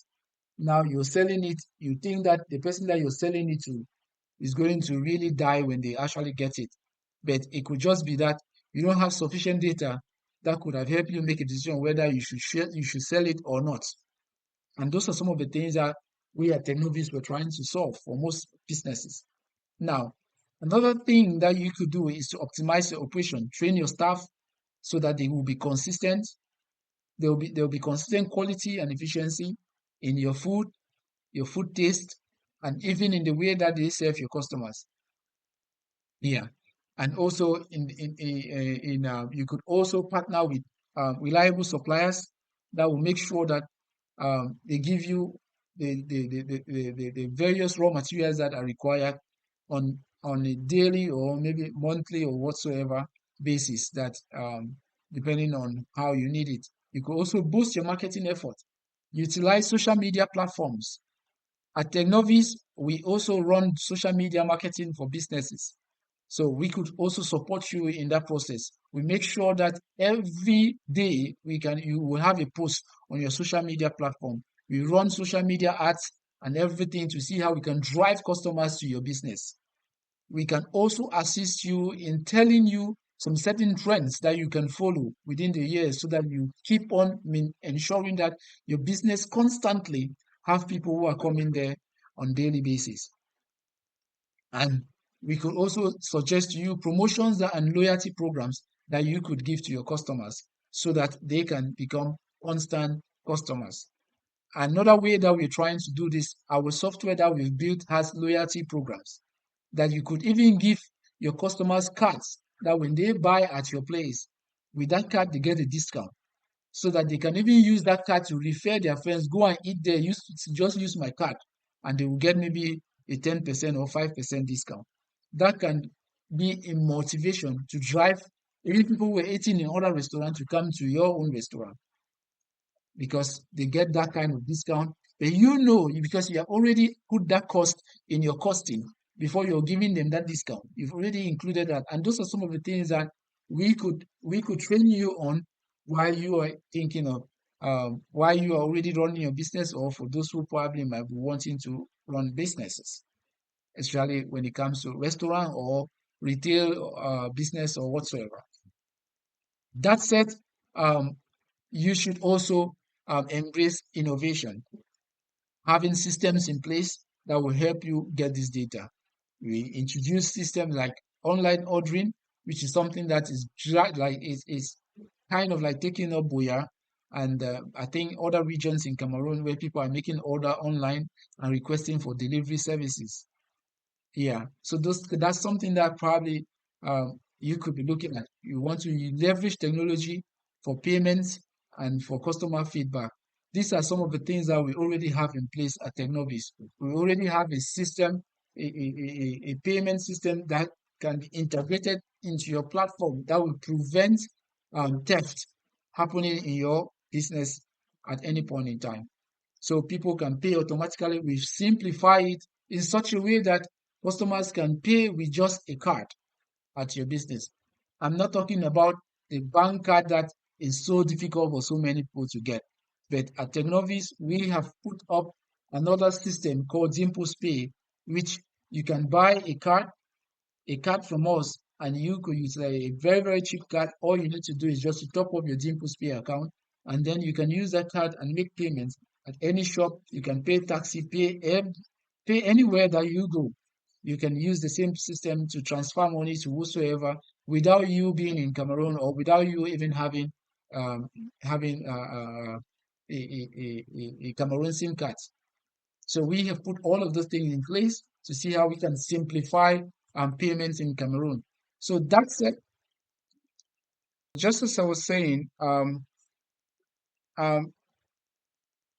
Now you're selling it. You think that the person that you're selling it to is going to really die when they actually get it. But it could just be that you don't have sufficient data that could have helped you make a decision whether you should sell it or not. And those are some of the things that we at Technovis were trying to solve for most businesses. Now, another thing that you could do is to optimize your operation, train your staff so that they will be consistent. There will be consistent quality and efficiency in your food taste, and even in the way that they serve your customers. Yeah, and also you could also partner with reliable suppliers that will make sure that they give you the various raw materials that are required on a daily or maybe monthly or whatsoever basis that depending on how you need it. You could also boost your marketing effort. Utilize social media platforms. At Technovis, we also run social media marketing for businesses. So we could also support you in that process. We make sure that every day you will have a post on your social media platform. We run social media ads and everything to see how we can drive customers to your business. We can also assist you in telling you some certain trends that you can follow within the year so that you keep on ensuring that your business constantly have people who are coming there on daily basis. And we could also suggest to you promotions and loyalty programs that you could give to your customers so that they can become constant customers. Another way that we're trying to do this, our software that we've built has loyalty programs that you could even give your customers cards that when they buy at your place, with that card, they get a discount so that they can even use that card to refer their friends, go and eat there, just use my card, and they will get maybe a 10% or 5% discount. That can be a motivation to drive even people who were eating in other restaurants to come to your own restaurant because they get that kind of discount. But because you have already put that cost in your costing before you're giving them that discount. You've already included that. And those are some of the things that we could train you on while you are thinking of while you are already running your business, or for those who probably might be wanting to run businesses, especially when it comes to restaurant or retail business or whatsoever. That said, um, you should also embrace innovation, having systems in place that will help you get this data. We introduce systems like online ordering, which is something that is kind of like taking up Boya. And I think other regions in Cameroon where people are making order online and requesting for delivery services. Yeah, so that's something that probably you could be looking at. You want to leverage technology for payments and for customer feedback. These are some of the things that we already have in place at Technovis. We already have a system, a payment system that can be integrated into your platform that will prevent theft happening in your business at any point in time. So people can pay automatically. We simplify it in such a way that customers can pay with just a card at your business. I'm not talking about the bank card that is so difficult for so many people to get. But at Technovis, we have put up another system called Zimpus Pay, which you can buy a card from us, and you could use a very, very cheap card. All you need to do is just to top up your Dimples Pay account, and then you can use that card and make payments at any shop. You can pay taxi, pay anywhere that you go. You can use the same system to transfer money to whosoever without you being in Cameroon or without you even um, having a Cameroon SIM card. So we have put all of those things in place to see how we can simplify payments in Cameroon. So that's it. Just as I was saying, um,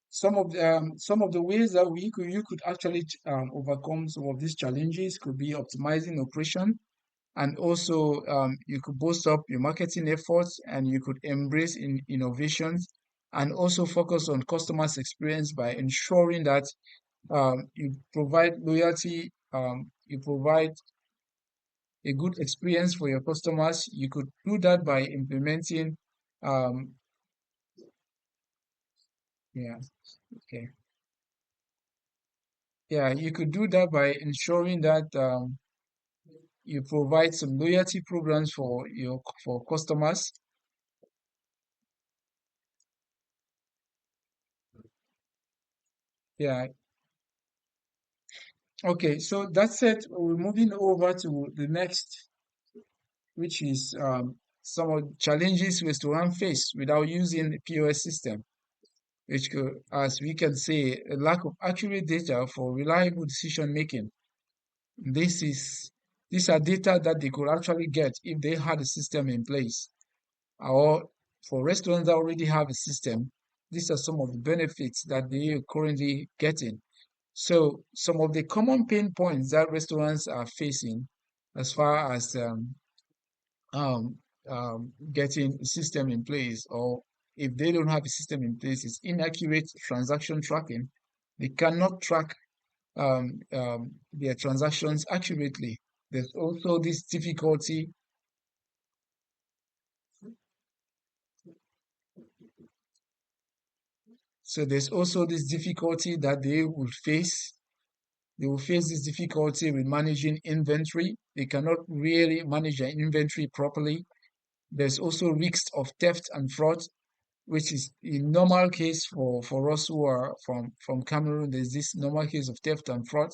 some of the ways that you could actually overcome some of these challenges could be optimizing operation, and also you could boost up your marketing efforts, and you could embrace innovations, and also focus on customers' experience by ensuring that you provide loyalty, you provide a good experience for your customers. You could do that by implementing, um, yeah, okay. Yeah, you could do that by ensuring that you provide some loyalty programs for customers. Yeah, okay. So that's it. We're moving over to the next, which is some of the challenges restaurant face without using the POS system, which could, as we can say, a lack of accurate data for reliable decision making. This is these are data that they could actually get if they had a system in place. Or for restaurants that already have a system, these are some of the benefits that they are currently getting. So some of the common pain points that restaurants are facing as far as um, getting a system in place, or if they don't have a system in place, is inaccurate transaction tracking. They cannot track their transactions accurately. There's also this difficulty. So there's also this difficulty that they will face. They will face this difficulty with managing inventory. They cannot really manage their inventory properly. There's also risks of theft and fraud, which is a normal case for us who are from Cameroon. There's this normal case of theft and fraud.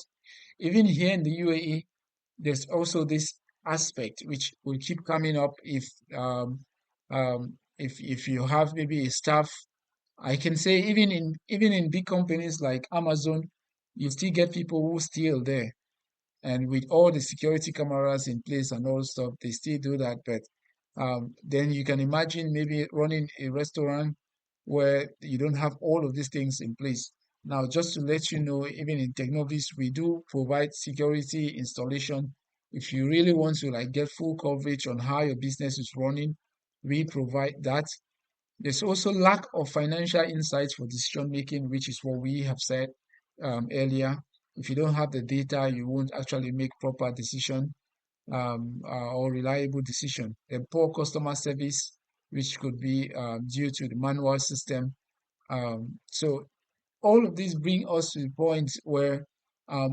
Even here in the UAE, there's also this aspect which will keep coming up if you have maybe a staff. I can say even in big companies like Amazon, you still get people who steal there, and with all the security cameras in place and all stuff, they still do that. But then you can imagine maybe running a restaurant where you don't have all of these things in place. Now, just to let you know, even in Technovis, we do provide security installation. If you really want to like get full coverage on how your business is running, we provide that. There's also lack of financial insights for decision making, which is what we have said earlier. If you don't have the data, you won't actually make proper decision or reliable decision. The poor customer service, which could be due to the manual system. So all of these bring us to the point where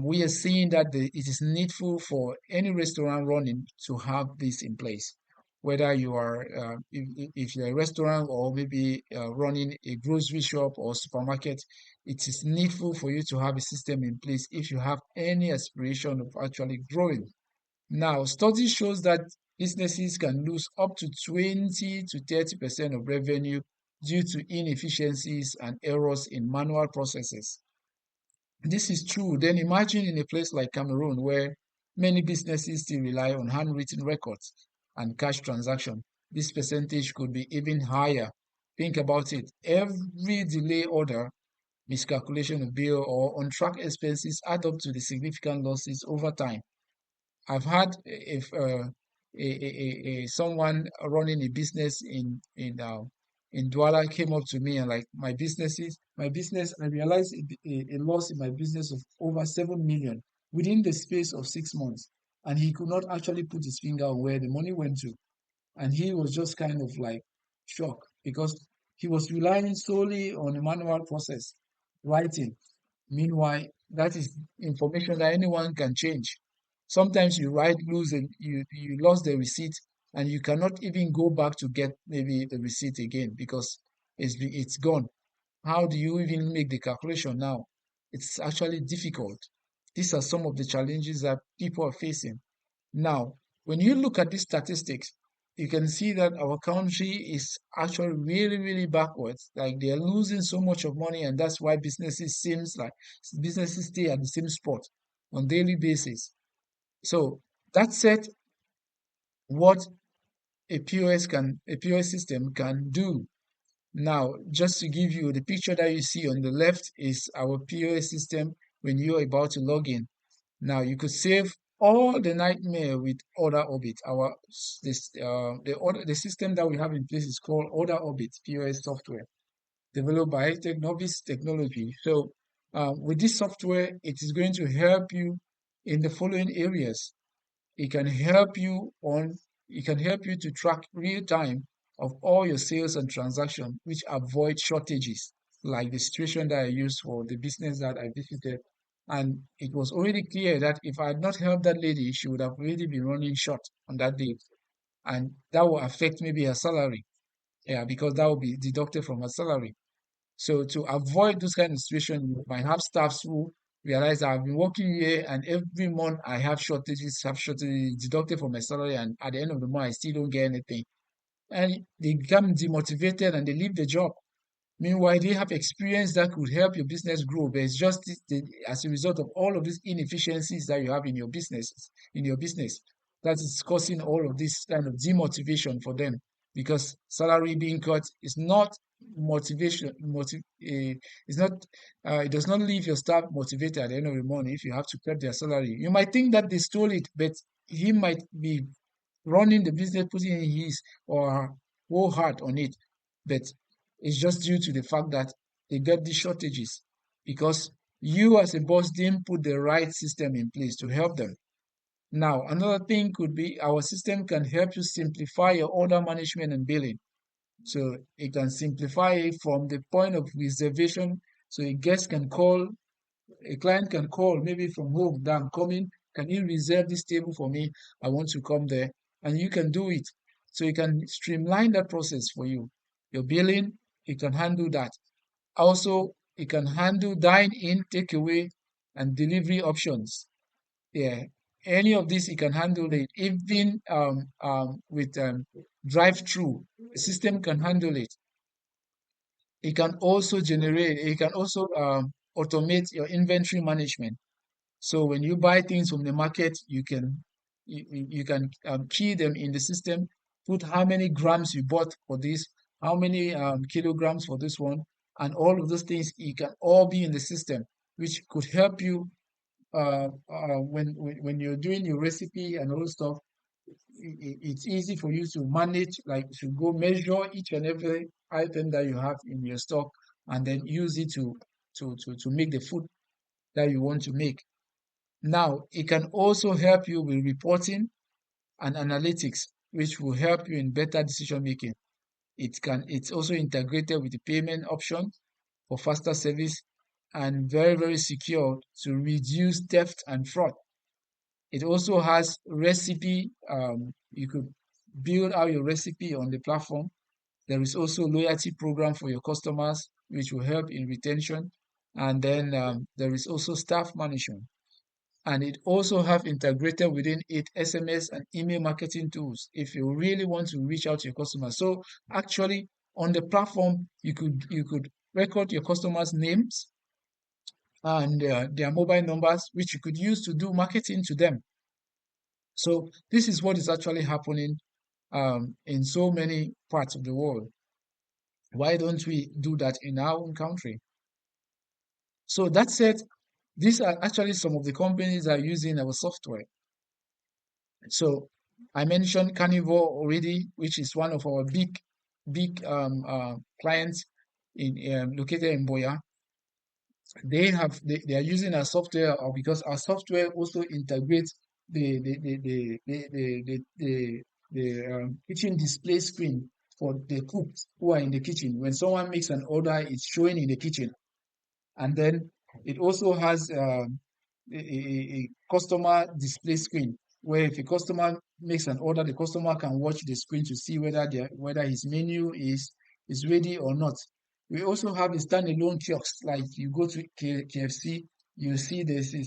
we are seeing that it is needful for any restaurant running to have this in place. Whether you are, if you're a restaurant or maybe running a grocery shop or supermarket, it is needful for you to have a system in place if you have any aspiration of actually growing. Now, study shows that businesses can lose up to 20 to 30% of revenue due to inefficiencies and errors in manual processes. This is true. Then imagine in a place like Cameroon where many businesses still rely on handwritten records and cash transaction. This percentage could be even higher. Think about it. Every delay order, miscalculation of bill, or on-track expenses add up to the significant losses over time. I've had if someone running a business in Douala came up to me and like my business I realized a loss in my business of over 7 million within the space of 6 months, and he could not actually put his finger on where the money went to, and he was just kind of like shocked because he was relying solely on a manual process, writing. Meanwhile, that is information that anyone can change. Sometimes you write lose and you lost the receipt, and you cannot even go back to get maybe the receipt again because it's gone. How do you even make the calculation now? It's actually difficult. These are some of the challenges that people are facing. Now, when you look at these statistics, you can see that our country is actually really, really backwards. Like they're losing so much of money, and that's why businesses stay at the same spot on daily basis. So that said, what a POS system can do. Now, just to give you the picture that you see on the left is our POS system when you're about to log in. Now you could save all the nightmare with Order Orbit. The system that we have in place is called Order Orbit POS software, developed by Technovis Technology. So with this software, it is going to help you in the following areas. It can help you on it can help you to track real time of all your sales and transaction, which avoid shortages, like the situation that I used for the business that I visited. And it was already clear that if I had not helped that lady, she would have already been running short on that day. And that will affect maybe her salary. Yeah, because that will be deducted from her salary. So to avoid those kind of situations, you might have staffs who realize that I've been working here and every month I have shortages deducted from my salary, and at the end of the month I still don't get anything. And they become demotivated and they leave the job. Meanwhile, they have experience that could help your business grow, but it's just as a result of all of these inefficiencies that you have in your business, that is causing all of this kind of demotivation for them because salary being cut is not motivation. It's not. It does not leave your staff motivated at the end of the month if you have to cut their salary. You might think that they stole it, but he might be running the business, putting in his or her whole heart on it. But it's just due to the fact that they get these shortages because you as a boss didn't put the right system in place to help them. Now, another thing could be our system can help you simplify your order management and billing. So it can simplify it from the point of reservation. So a client can call maybe from home that I'm coming. Can you reserve this table for me? I want to come there. And you can do it. So you can streamline that process for you. Your billing, it can handle that. Also, it can handle dine in, takeaway, and delivery options. Yeah. Any of this, it can handle it. Even with drive-through, the system can handle it. It can also automate your inventory management. So when you buy things from the market, you can key them in the system, put how many grams you bought for this, how many kilograms for this one, and all of those things, it can all be in the system, which could help you when you're doing your recipe and all the stuff. It's easy for you to manage, like to go measure each and every item that you have in your stock, and then use it to make the food that you want to make. Now, it can also help you with reporting and analytics, which will help you in better decision making. It's also integrated with the payment option for faster service and very, very secure to reduce theft and fraud. It also has recipe. You could build out your recipe on the platform. There is also loyalty program for your customers, which will help in retention. And then there is also staff management. And it also have integrated within it SMS and email marketing tools if you really want to reach out to your customers. So actually on the platform, you could record your customers' names and their mobile numbers, which you could use to do marketing to them. So this is what is actually happening in so many parts of the world. Why don't we do that in our own country? So that said, these are actually some of the companies that are using our software. So I mentioned Carnivore already, which is one of our big clients located in Boya. They are using our software because our software also integrates the kitchen display screen for the cooks who are in the kitchen. When someone makes an order, it's showing in the kitchen. And then it also has a customer display screen where if a customer makes an order, the customer can watch the screen to see whether his menu is ready or not. We also have a standalone kiosk, like you go to KFC, you see there's a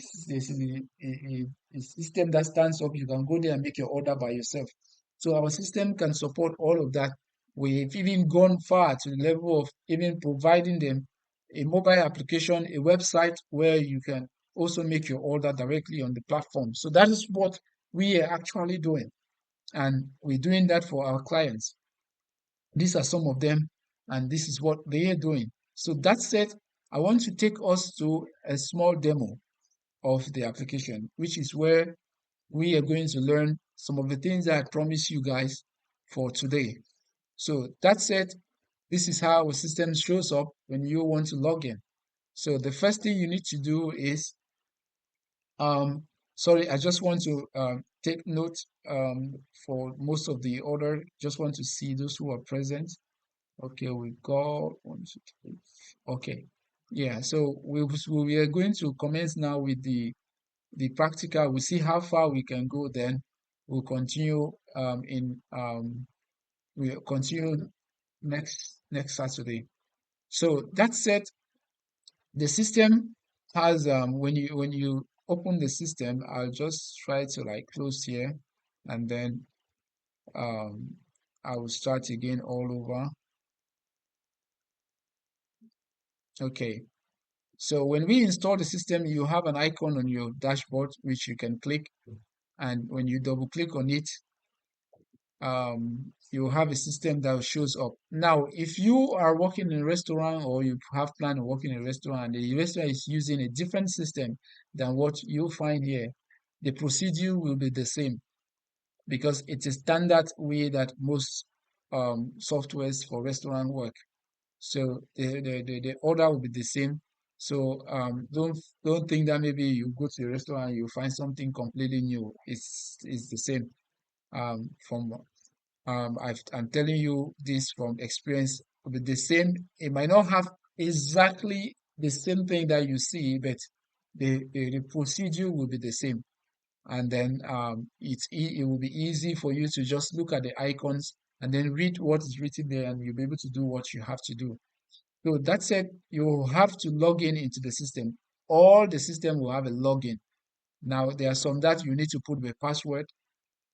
system that stands up. You can go there and make your order by yourself. So our system can support all of that. We've even gone far to the level of even providing them a mobile application, a website where you can also make your order directly on the platform. So that is what we are actually doing. And we're doing that for our clients. These are some of them, and this is what they are doing. So that said, I want to take us to a small demo of the application, which is where we are going to learn some of the things that I promised you guys for today. So that said, this is how our system shows up when you want to log in. So the first thing you need to do is, sorry, I just want to take note for most of the order. Just want to see those who are present. Okay, we got one, two, three. Okay, yeah. So we are going to commence now with the practical. We see how far we can go. Then we'll continue we'll continue next Saturday. So that said, the system has when you open the system, I'll just try to like close here and then um I will start again all over. Okay. So when we install the system, you have an icon on your dashboard which you can click, and when you double click on it, you have a system that shows up. Now, if you are working in a restaurant or you have planned on working in a restaurant and the restaurant is using a different system than what you find here, the procedure will be the same because it's a standard way that most softwares for restaurant work. So the order will be the same. So don't think that maybe you go to a restaurant and you find something completely new. It's the same. From I'm telling you this from experience. With the same, it might not have exactly the same thing that you see, but the procedure will be the same. And then it will be easy for you to just look at the icons and then read what is written there, and you'll be able to do what you have to do. So that said, you have to log in into the system. All the system will have a login. Now, there are some that you need to put the password,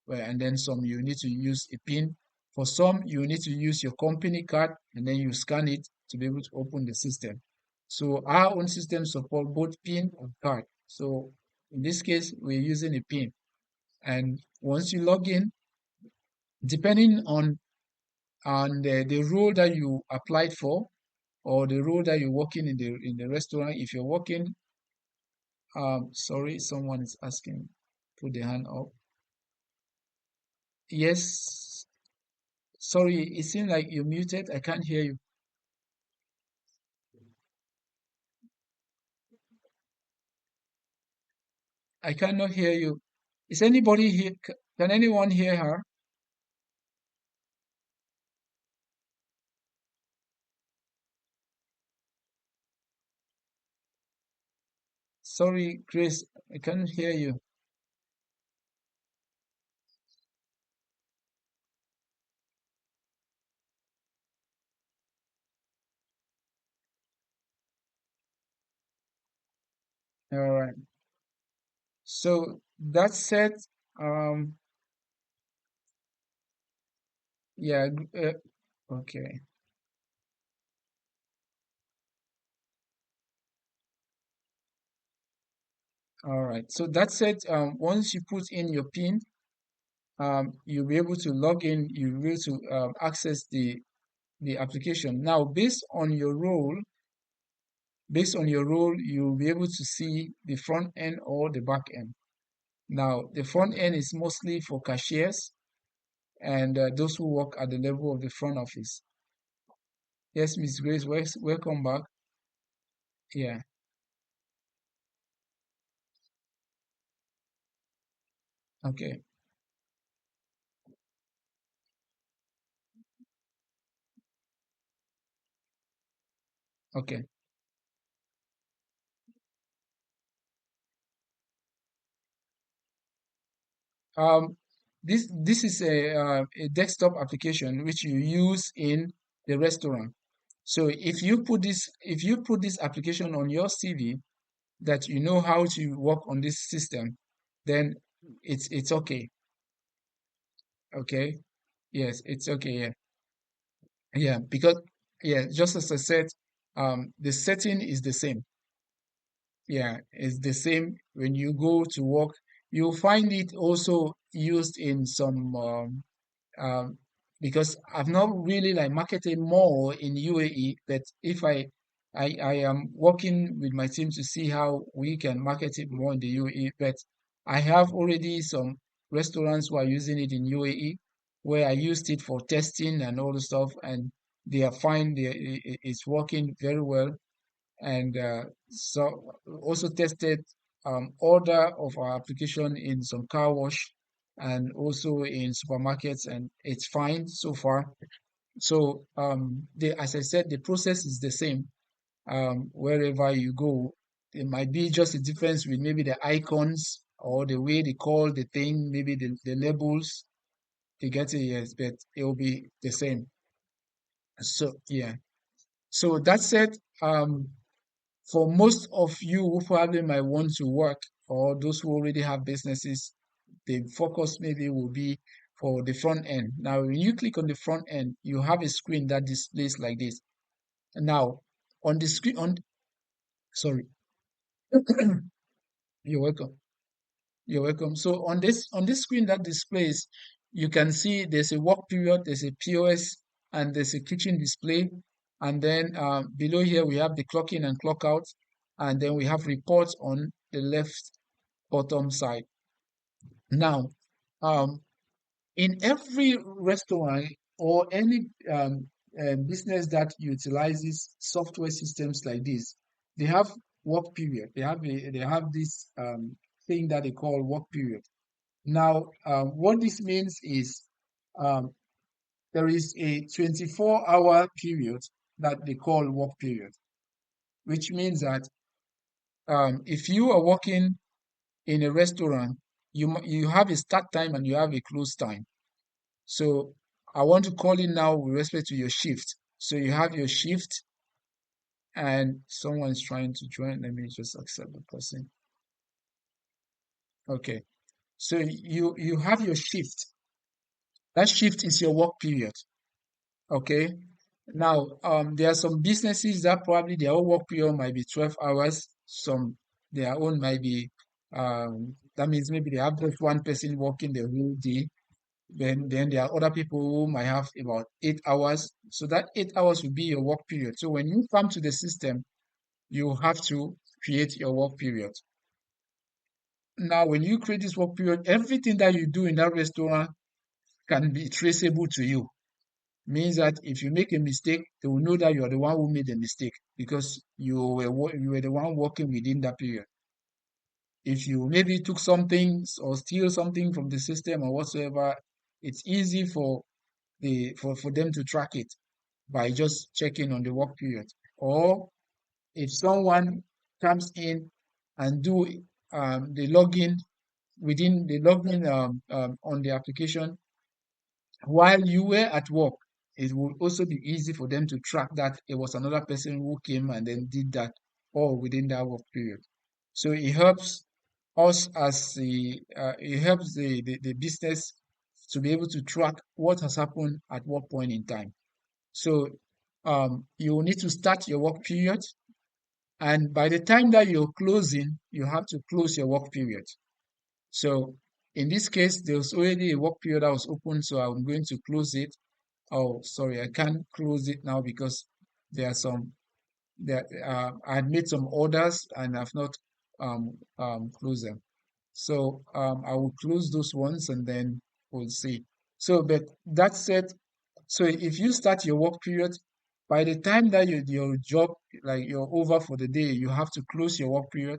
and then some you need to use a PIN. For some, you need to use your company card, and then you scan it to be able to open the system. So our own system support both PIN and card. So in this case, we're using a PIN. And once you log in, depending on the role that you applied for, or the role that you're working in the restaurant, if you're working, sorry, someone is asking, put the hand up. Yes, sorry, it seems like you're muted. I can't hear you. I cannot hear you. Is anybody here? Can anyone hear her? Sorry, Grace, I can't hear you. All right. So that said, um, yeah, okay. All right. So that said, once you put in your PIN, you'll be able to log in. You'll be able to access the application. Now, based on your role, you'll be able to see the front end or the back end. Now, the front end is mostly for cashiers and those who work at the level of the front office. Yes, Miss Grace, welcome back. Yeah, okay, okay. Um, this is a desktop application which you use in the restaurant. So if you put this application on your CV that you know how to work on this system, then it's okay. Okay. Yes, it's okay. Yeah. Yeah, because yeah, just as I said, the setting is the same. Yeah, it's the same when you go to work. You'll find it also used in some um, because I've not really like marketed more in UAE, but if I am working with my team to see how we can market it more in the UAE, but I have already some restaurants who are using it in UAE where I used it for testing and all the stuff, and they are fine. It's working very well, and so also tested order of our application in some car wash and also in supermarkets, and it's fine so far. So as I said, the process is the same wherever you go. It might be just a difference with maybe the icons or the way they call the thing, maybe the labels. You get it, yes, but it will be the same. So yeah. So that said, for most of you who probably might want to work, or those who already have businesses, the focus maybe will be for the front end. Now, when you click on the front end, you have a screen that displays like this. Now, on the screen, sorry, you're welcome. You're welcome. So on this screen that displays, you can see there's a work period, there's a POS, and there's a kitchen display. And then below here we have the clock in and clock out, and then we have reports on the left bottom side. Now, um, in every restaurant or any business that utilizes software systems like this, they have work period. They have this thing that they call work period. Now, what this means is um, there is a 24-hour period that they call work period, which means that if you are working in a restaurant, you have a start time and you have a close time. So I want to call in now with respect to your shift. So you have your shift and someone's trying to join. Let me just accept the person. Okay. So you have your shift. That shift is your work period. Okay. Now, there are some businesses that probably their own work period might be 12 hours. Some their own might be that means maybe they have just one person working the whole day. Then there are other people who might have about 8 hours. So that 8 hours will be your work period. So when you come to the system, you have to create your work period. Now, when you create this work period, everything that you do in that restaurant can be traceable to you. Means that if you make a mistake, they will know that you are the one who made the mistake because you were the one working within that period. If you maybe took something or steal something from the system or whatsoever, it's easy for them to track it by just checking on the work period. Or if someone comes in and do the login within the login on the application while you were at work, it would also be easy for them to track that it was another person who came and then did that all within that work period. So it helps us as it helps the business to be able to track what has happened at what point in time. So you will need to start your work period, and by the time that you're closing, you have to close your work period. So in this case, there was already a work period that was open, so I'm going to close it. Oh, sorry, I can't close it now because there are some that I had made some orders and I've not closed them. So I will close those ones and then we'll see. So, but that said, so if you start your work period, by the time that your job, like you're over for the day, you have to close your work period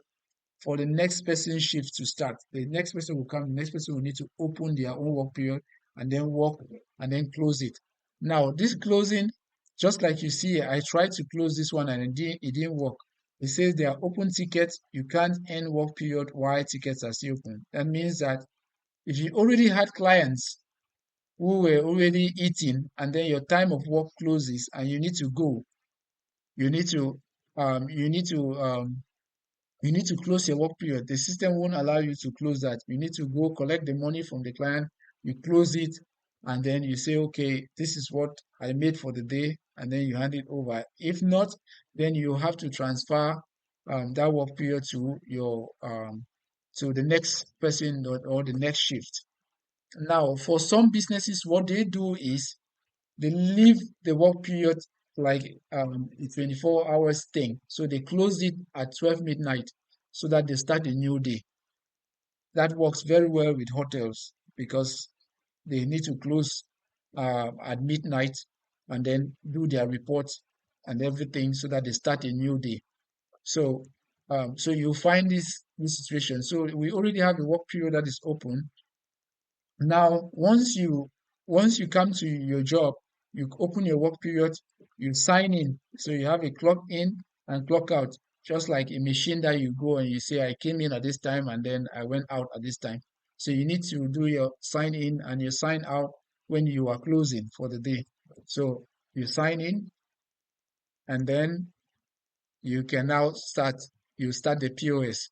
for the next person's shift to start. The next person will come, the next person will need to open their own work period and then work and then close it. Now, this closing, just like you see, I tried to close this one and it didn't work. It says there are open tickets. You can't end work period while tickets are still open. That means that if you already had clients who were already eating and then your time of work closes and you need to go, you need to um, you need to um, you need to close your work period. The system won't allow you to close that. You need to go collect the money from the client, you close it, and then you say, okay, this is what I made for the day, and then you hand it over. If not, then you have to transfer that work period to your to the next person or the next shift. Now, for some businesses, what they do is they leave the work period like a 24 hours thing. So they close it at 12 midnight so that they start a new day. That works very well with hotels because they need to close at midnight and then do their reports and everything so that they start a new day. So so you find this situation. So we already have a work period that is open. Now, once you come to your job, you open your work period, you sign in. So you have a clock in and clock out, just like a machine that you go and you say, I came in at this time and then I went out at this time. So you need to do your sign in and your sign out when you are closing for the day. So you sign in and then you can now start the POS.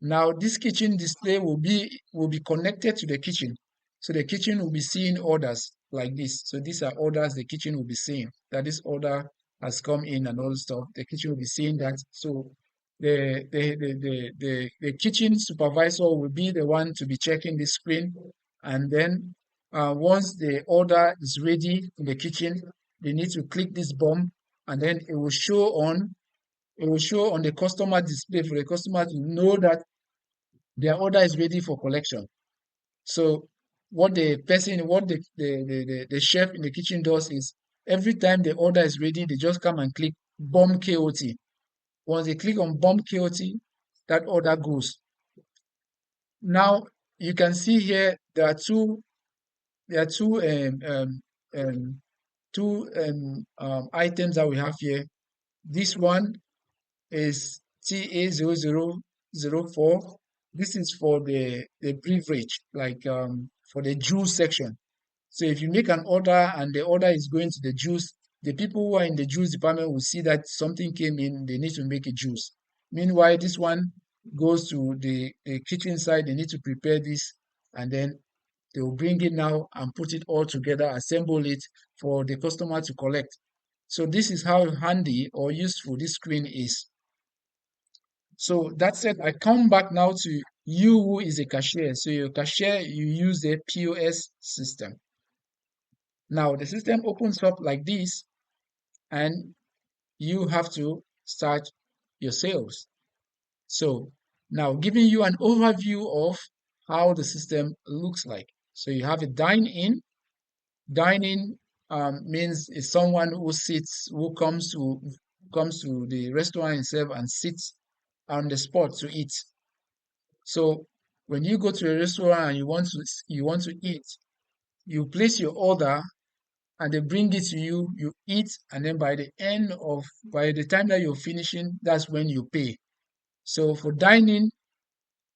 Now, this kitchen display will be connected to the kitchen. So the kitchen will be seeing orders like this. So these are orders the kitchen will be seeing that this order has come in and all stuff. The kitchen will be seeing that. So the kitchen supervisor will be the one to be checking the screen. And then once the order is ready in the kitchen, they need to click this bomb and then it will show on the customer display for the customer to know that their order is ready for collection. So what the chef in the kitchen does is every time the order is ready, they just come and click bomb KOT. Once they click on bump KOT, that order goes. Now you can see here there are two items that we have here. This one is TA0004. This is for the beverage, like for the juice section. So if you make an order and the order is going to the juice, the people who are in the juice department will see that something came in, they need to make a juice. Meanwhile, this one goes to the kitchen side, they need to prepare this, and then they will bring it now and put it all together, assemble it for the customer to collect. So this is how handy or useful this screen is. So that said, I come back now to you who is a cashier. So your cashier, you use the POS system. Now the system opens up like this, and you have to start your sales. So now giving you an overview of how the system looks like. So you have a dine in. Dine in means it's someone who comes to the restaurant itself and sits on the spot to eat. So when you go to a restaurant and you want to eat, you place your order and they bring it to you, you eat, and then by the time that you're finishing, that's when you pay. So for dining,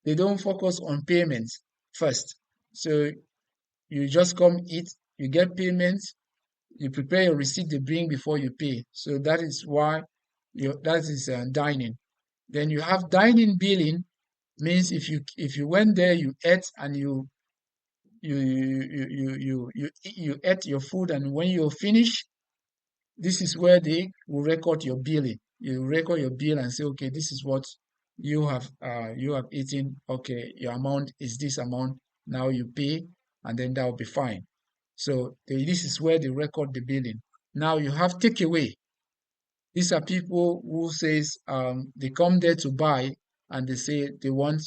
they don't focus on payments first. So you just come eat, you get payments, you prepare your receipt they bring before you pay. So that is why that is dining. Then you have dining billing, means if you went there, you ate and you ate your food, and when you're finished, this is where they will record your billing. You record your bill and say, okay, this is what you have eaten. Okay, your amount is this amount. Now you pay, and then that will be fine. So this is where they record the billing. Now you have takeaway. These are people who says they come there to buy, and they say they want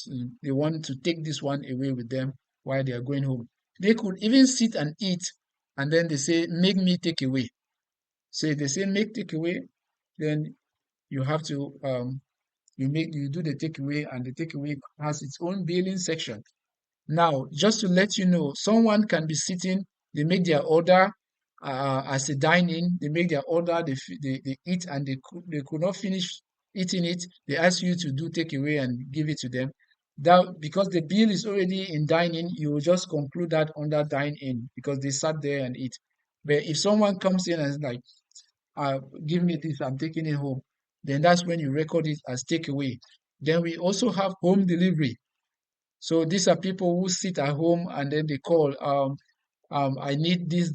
to take this one away with them while they are going home. They could even sit and eat, and then they say, make me take away. So if they say make takeaway, then you have to you do the takeaway, and the takeaway has its own billing section. Now, just to let you know, someone can be sitting, they make their order as a dine-in, they make their order, they eat, and they could not finish eating it. They ask you to do takeaway and give it to them. That because the bill is already in dine-in, you will just conclude that under dine-in because they sat there and eat. But if someone comes in and is like, give me this, I'm taking it home, then that's when you record it as takeaway. Then we also have home delivery. So these are people who sit at home and then they call, I need this.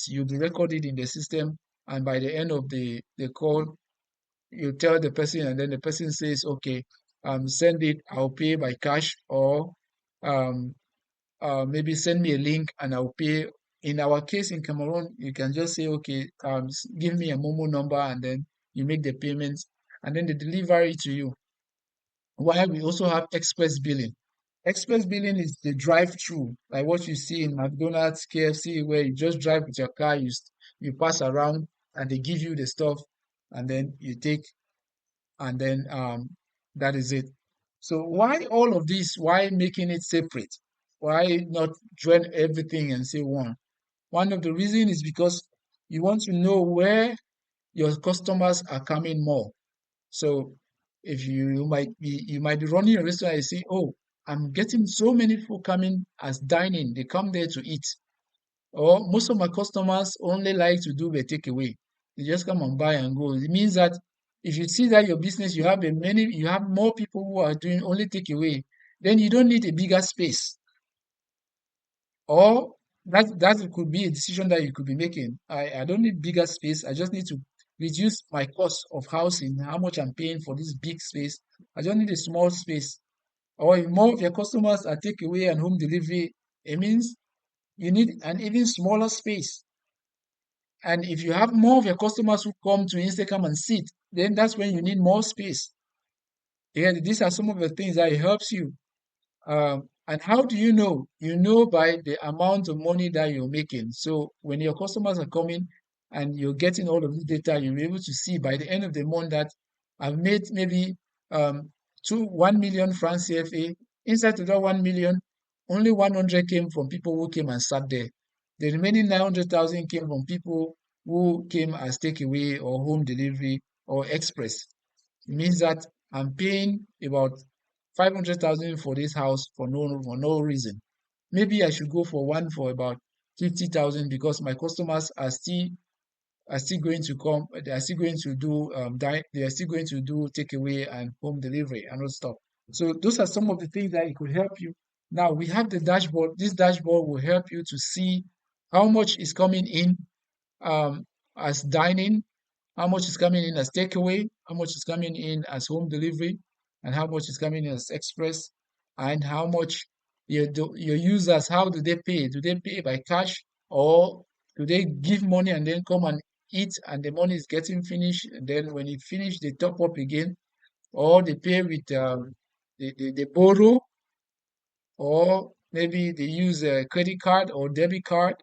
You record it in the system, and by the end of the call, you tell the person, and then the person says, okay, send it, I'll pay by cash, or um, maybe send me a link and I'll pay. In our case in Cameroon, you can just say, okay, give me a Momo number, and then you make the payments, and then they deliver it to you. While we also have express billing. Express billing is the drive-through, like what you see in McDonald's, KFC, where you just drive with your car, you pass around, and they give you the stuff, and then you take, and then that is it. So why all of this? Why making it separate? Why not join everything and say one? One of the reasons is because you want to know where your customers are coming more. So if you might be running a restaurant and say, oh, I'm getting so many people coming as dining. They come there to eat. Or most of my customers only like to do the takeaway. They just come and buy and go. It means that if you see that your business, you have more people who are doing only takeaway, then you don't need a bigger space. Or that could be a decision that you could be making. I don't need bigger space. I just need to reduce my cost of housing, how much I'm paying for this big space. I don't need a small space. Or if more of your customers are takeaway and home delivery, it means you need an even smaller space. And if you have more of your customers who come to Instagram and sit, then that's when you need more space. Yeah, these are some of the things that it helps you. And how do you know? You know by the amount of money that you're making. So when your customers are coming and you're getting all of this data, you'll be able to see by the end of the month that I've made maybe um 1 million francs CFA. Inside of that 1 million, only 100 came from people who came and sat there. The remaining 900,000 came from people who came as takeaway or home delivery or express. It means that I'm paying about 500,000 for this house for no reason. Maybe I should go for one for about 50,000 because my customers are still going to come. They are still going to do they are still going to do takeaway and home delivery and all stuff. So those are some of the things that it could help you. Now we have the dashboard. This dashboard will help you to see how much is coming in um, as dining, how much is coming in as takeaway, how much is coming in as home delivery, and how much is coming in as express, and how much your users, how do they pay? Do they pay by cash, or do they give money and then come and eat and the money is getting finished, and then when it finish they top up again, or they pay with they borrow, or maybe they use a credit card or debit card,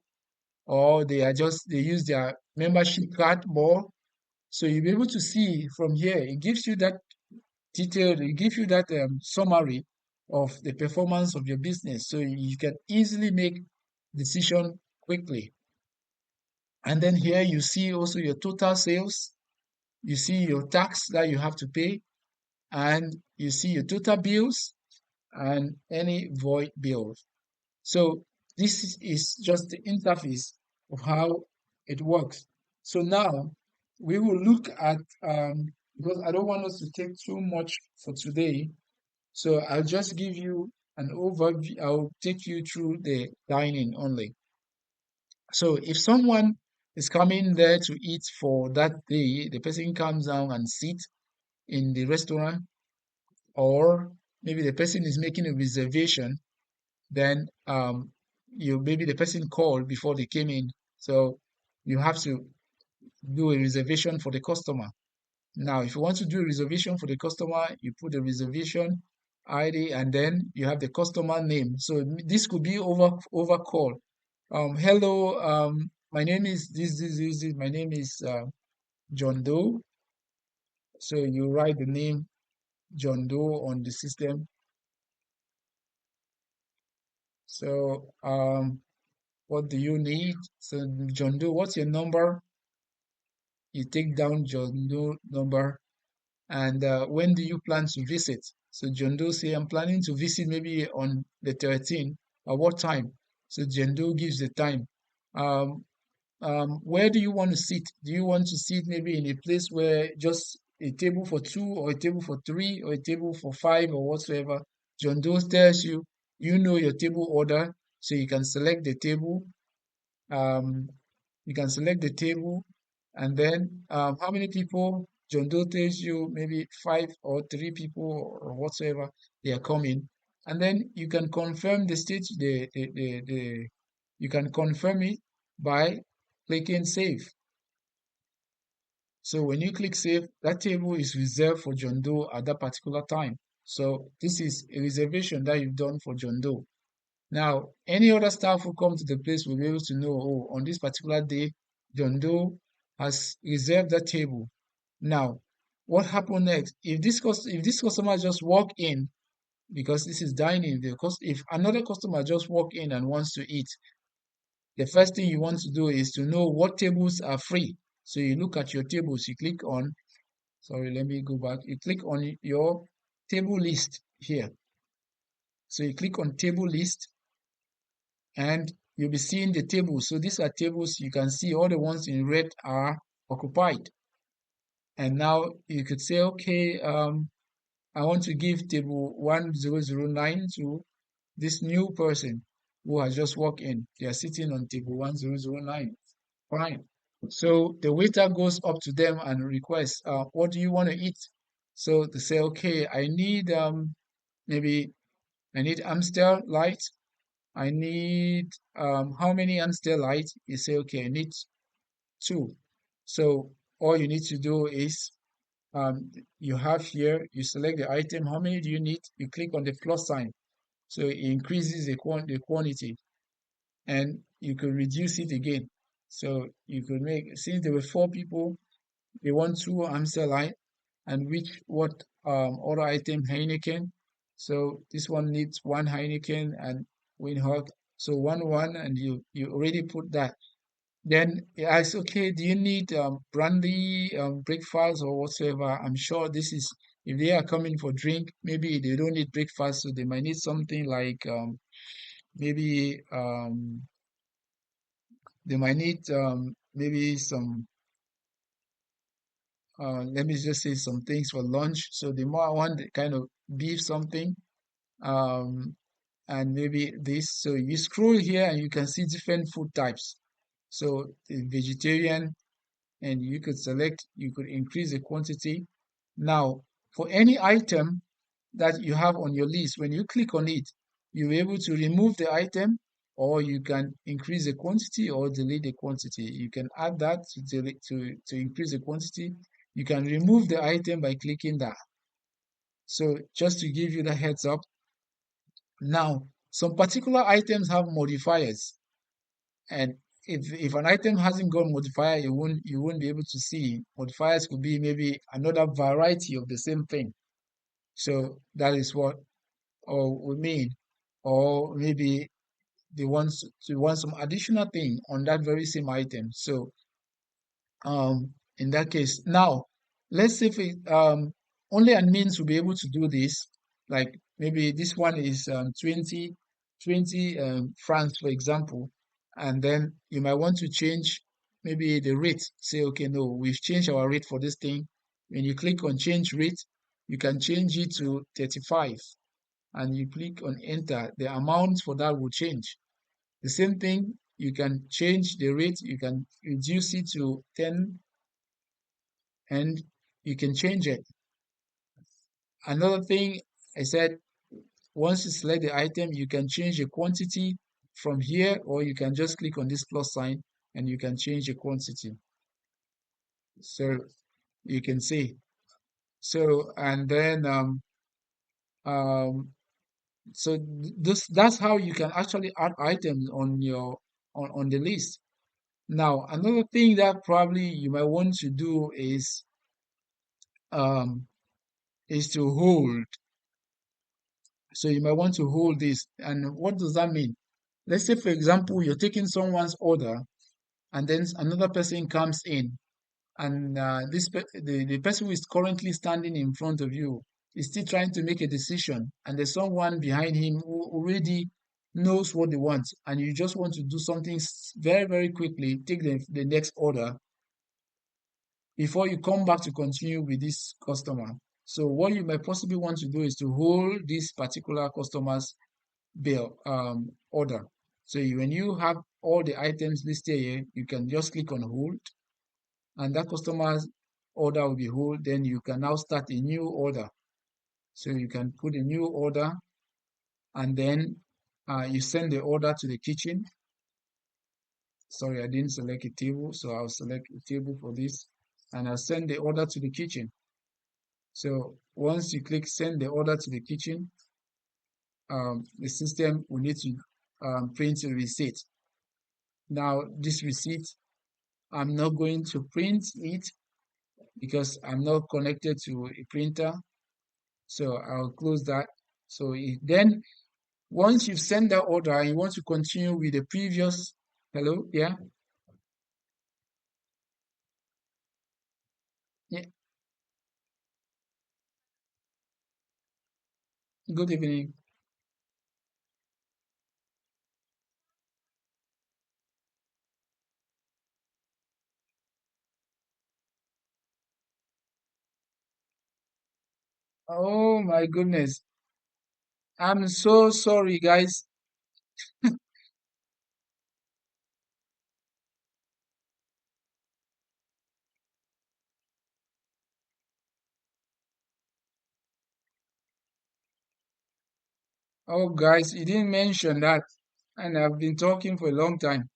or they use their membership card more. So you'll be able to see from here. It gives you that it gives you that summary of the performance of your business, so you can easily make decision quickly. And then here you see also your total sales, you see your tax that you have to pay, and you see your total bills and any void bills. So this is just the interface of how it works. So now we will look at because I don't want us to take too much for today. So I'll just give you an overview. I'll take you through the dining only. So if someone is coming there to eat for that day, the person comes down and sits in the restaurant, or maybe the person is making a reservation, then you maybe the person called before they came in, so you have to do a reservation for the customer. Now if you want to do a reservation for the customer, you put the reservation ID and then you have the customer name. So this could be over call. Hello, my name is this, my name is John Doe. So you write the name John Doe on the system. So what do you need? So John Doe, what's your number? You take down John Doe number, and when do you plan to visit? So John Doe say, I'm planning to visit maybe on the 13th. At what time? So John Doe gives the time. Um, where do you want to sit? Do you want to sit maybe in a place where just a table for two, or a table for three, or a table for five, or whatsoever? John Doe tells you, you know your table order, so you can select the table. Um, you can select the table, and then how many people? John Doe tells you maybe five or three people or whatsoever they are coming, and then you can confirm the state. You can confirm it by clicking save. So when you click save, that table is reserved for John Doe at that particular time. So this is a reservation that you've done for John Doe. Now, any other staff who come to the place will be able to know, oh, on this particular day, John Doe has reserved that table. Now, what happened next? If this customer just walk in, because this is dining, if another customer just walk in and wants to eat, the first thing you want to do is to know what tables are free. So you look at your tables, you click on, sorry, let me go back. You click on your table list here. So you click on table list, and you'll be seeing the tables. So these are tables, you can see all the ones in red are occupied. And now you could say, okay, I want to give table 1009 to this new person who has just walked in. They are sitting on table 1009. Fine. So the waiter goes up to them and requests, what do you want to eat? So they say, okay, I need maybe I need Amstel light. I need how many Amstel light? You say, okay, I need two. So all you need to do is you have here, you select the item, how many do you need? You click on the plus sign. So it increases the quantity, and you could reduce it again. So you could make, since there were four people, they want two Amstel light. and which what other item Heineken. So this one needs one Heineken and Winhog. So one, and you already put that. Then it asks, okay, do you need brandy, breakfast or whatsoever? I'm sure this is if they are coming for drink, maybe they don't need breakfast, so they might need something like maybe they might need maybe some let me just say some things for lunch. So they might want kind of beef something, um, and maybe this. So you scroll here and you can see different food types. So the vegetarian, and you could select, you could increase the quantity. Now, for any item that you have on your list, when you click on it, you're able to remove the item, or you can increase the quantity or delete the quantity. You can add that to delete to increase the quantity. You can remove the item by clicking that. So just to give you the heads up. Now, some particular items have modifiers, and if an item hasn't got modifier, you won't be able to see. Modifiers could be maybe another variety of the same thing. So that is what or we mean, or maybe they want some additional thing on that very same item. So in that case, now let's say only admins will be able to do this. Like maybe this one is 20 francs, for example, and then you might want to change maybe the rate. Say, okay, no, we've changed our rate for this thing. When you click on change rate, you can change it to 35, and you click on enter, the amount for that will change. The same thing, you can change the rate, you can reduce it to 10, and you can change it. Another thing I said, once you select the item, you can change the quantity from here, or you can just click on this plus sign and you can change the quantity. So you can see. So and then um so that's how you can actually add items on your on the list. Now, another thing that probably you might want to do um is to hold. So you might want to hold this. And what does that mean? Let's say, for example, you're taking someone's order, and then another person comes in, and the person who is currently standing in front of you is still trying to make a decision, and there's someone behind him who already knows what they want, and you just want to do something very, very quickly, take the next order before you come back to continue with this customer. So what you might possibly want to do is to hold this particular customer's bill order. So when you have all the items listed here, you can just click on hold, and that customer's order will be hold. Then you can now start a new order. So you can put a new order, and then you send the order to the kitchen. Sorry, I didn't select a table, so I'll select a table for this, and I'll send the order to the kitchen. So once you click send the order to the kitchen, the system will need to print a receipt. Now, this receipt, I'm not going to print it because I'm not connected to a printer. So I'll close that. So then once you've sent that order and you want to continue with the previous, hello, yeah, yeah, good evening. Oh my goodness. I'm so sorry, guys. Oh, guys, you didn't mention that. And I've been talking for a long time.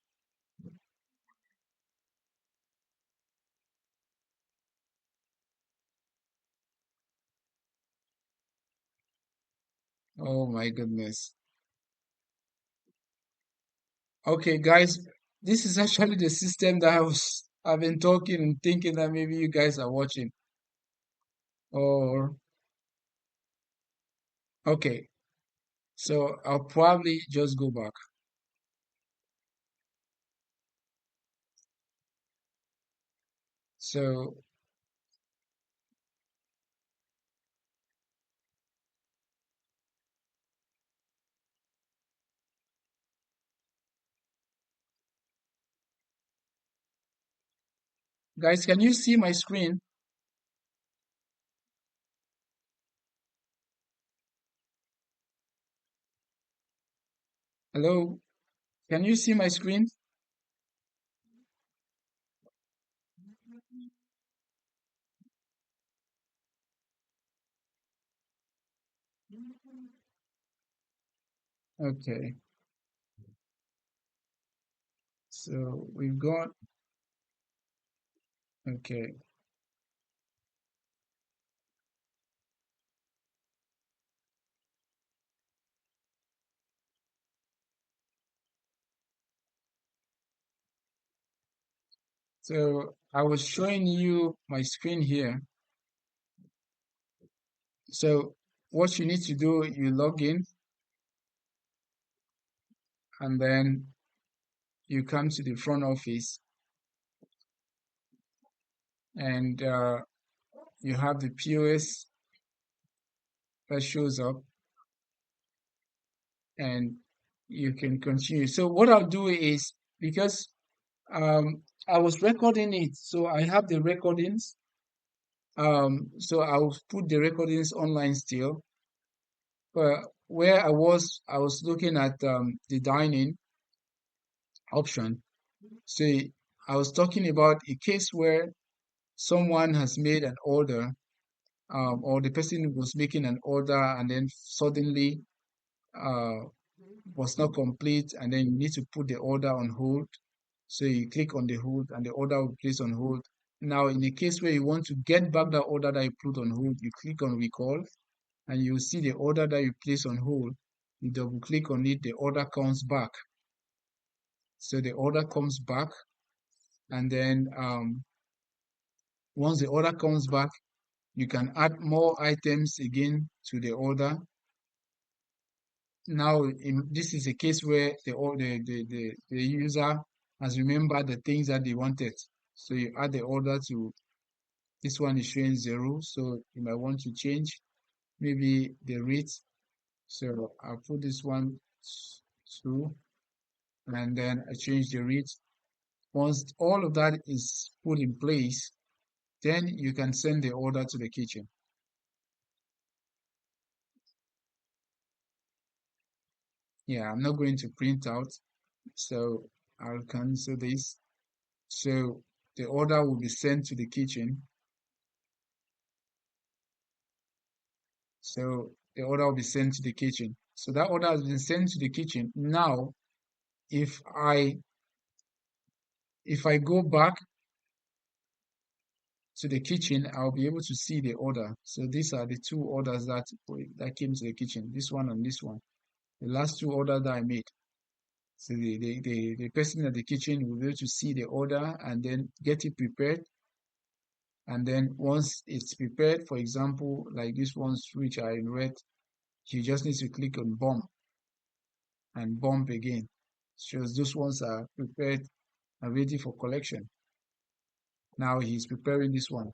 Oh my goodness. Okay, guys, this is actually the system that I've been talking and thinking that maybe you guys are watching. Or okay, so I'll probably just go back. So guys, can you see my screen? Hello, can you see my screen? Okay, so we've got, okay, so I was showing you my screen here. So what you need to do, you log in and then you come to the front office and you have the POS that shows up and you can continue. So what I'll do is because I was recording it, so I have the recordings. So I'll put the recordings online still. But where I was looking at the dining option. So I was talking about a case where someone has made an order, or the person was making an order and then suddenly uh, was not complete, and then you need to put the order on hold. So you click on the hold and the order will place on hold. Now, in the case where you want to get back the order that you put on hold, you click on recall and you see the order that you place on hold. You double click on it, the order comes back. So the order comes back, and then once the order comes back, you can add more items again to the order. Now, this is a case where the user has remembered the things that they wanted. So you add the order to this one is showing zero. So you might want to change maybe the rate. So I'll put this one two, and then I change the rate. Once all of that is put in place, then you can send the order to the kitchen. Yeah, I'm not going to print out, so I'll cancel this. So the order will be sent to the kitchen. So the order will be sent to the kitchen. So that order has been sent to the kitchen. Now, if I if I go back to the kitchen, I'll be able to see the order. So these are the two orders that came to the kitchen. This one and this one. The last two orders that I made. So the person at the kitchen will be able to see the order and then get it prepared. And then once it's prepared, for example, like this one's which I read, you just need to click on bump and bump again. Shows those ones are prepared and ready for collection. Now he's preparing this one.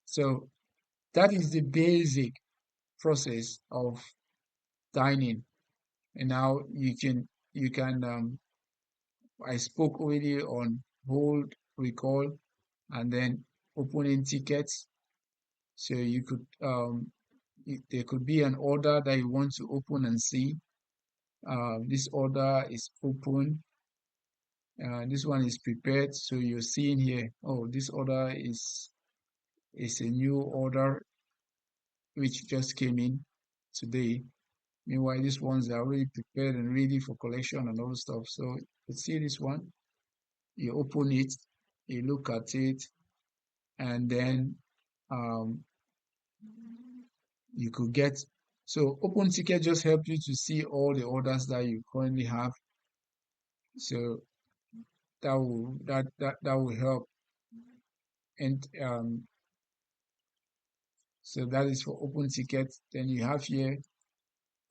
So that is the basic process of dining. And now I spoke already on hold, recall, and then opening tickets. So you could there could be an order that you want to open and see. This order is open. This one is prepared. So you're seeing here, oh, this order is a new order which just came in today. Meanwhile, these ones are already prepared and ready for collection and all stuff. So you see this one, you open it, you look at it, and then um, you could get. So open ticket just help you to see all the orders that you currently have. So that will help. And So that is for open ticket. Then you have here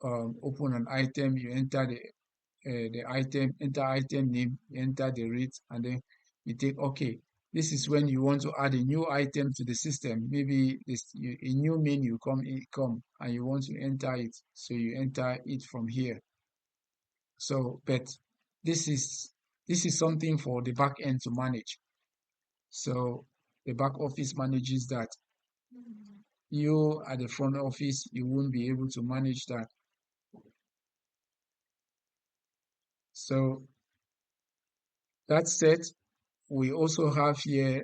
open an item, you enter the item, enter item name, you enter the rate, and then you take okay. This is when you want to add a new item to the system. Maybe a new menu come and you want to enter it. So you enter it from here. So, but this is this is something for the back end to manage. So the back office manages that. You at the front office, you won't be able to manage that. So that said, we also have here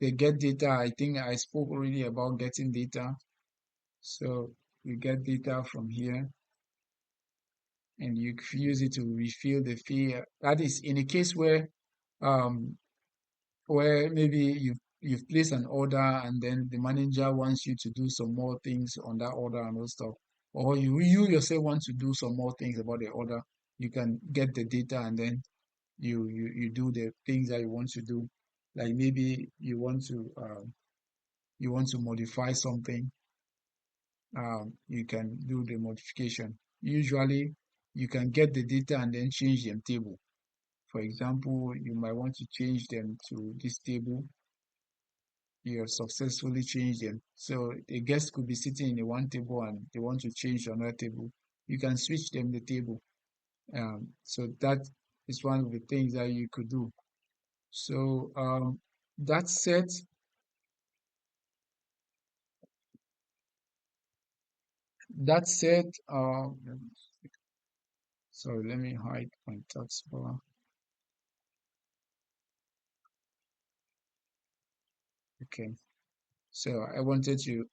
the get data. I think I spoke already about getting data. So you get data from here and you use it to refill the fee. That is in a case um where maybe you've placed an order and then the manager wants you to do some more things on that order and those stuff. Or you yourself want to do some more things about the order, you can get the data and then you do the things that you want to do. Like maybe you want to modify something, you can do the modification. Usually, you can get the data and then change them table. For example, you might want to change them to this table. You have successfully changed them. So a guest could be sitting in a one table and they want to change to another table. You can switch them the table. So that is one of the things that you could do. So that said, that said, sorry, let me hide my taskbar. Okay, so I wanted to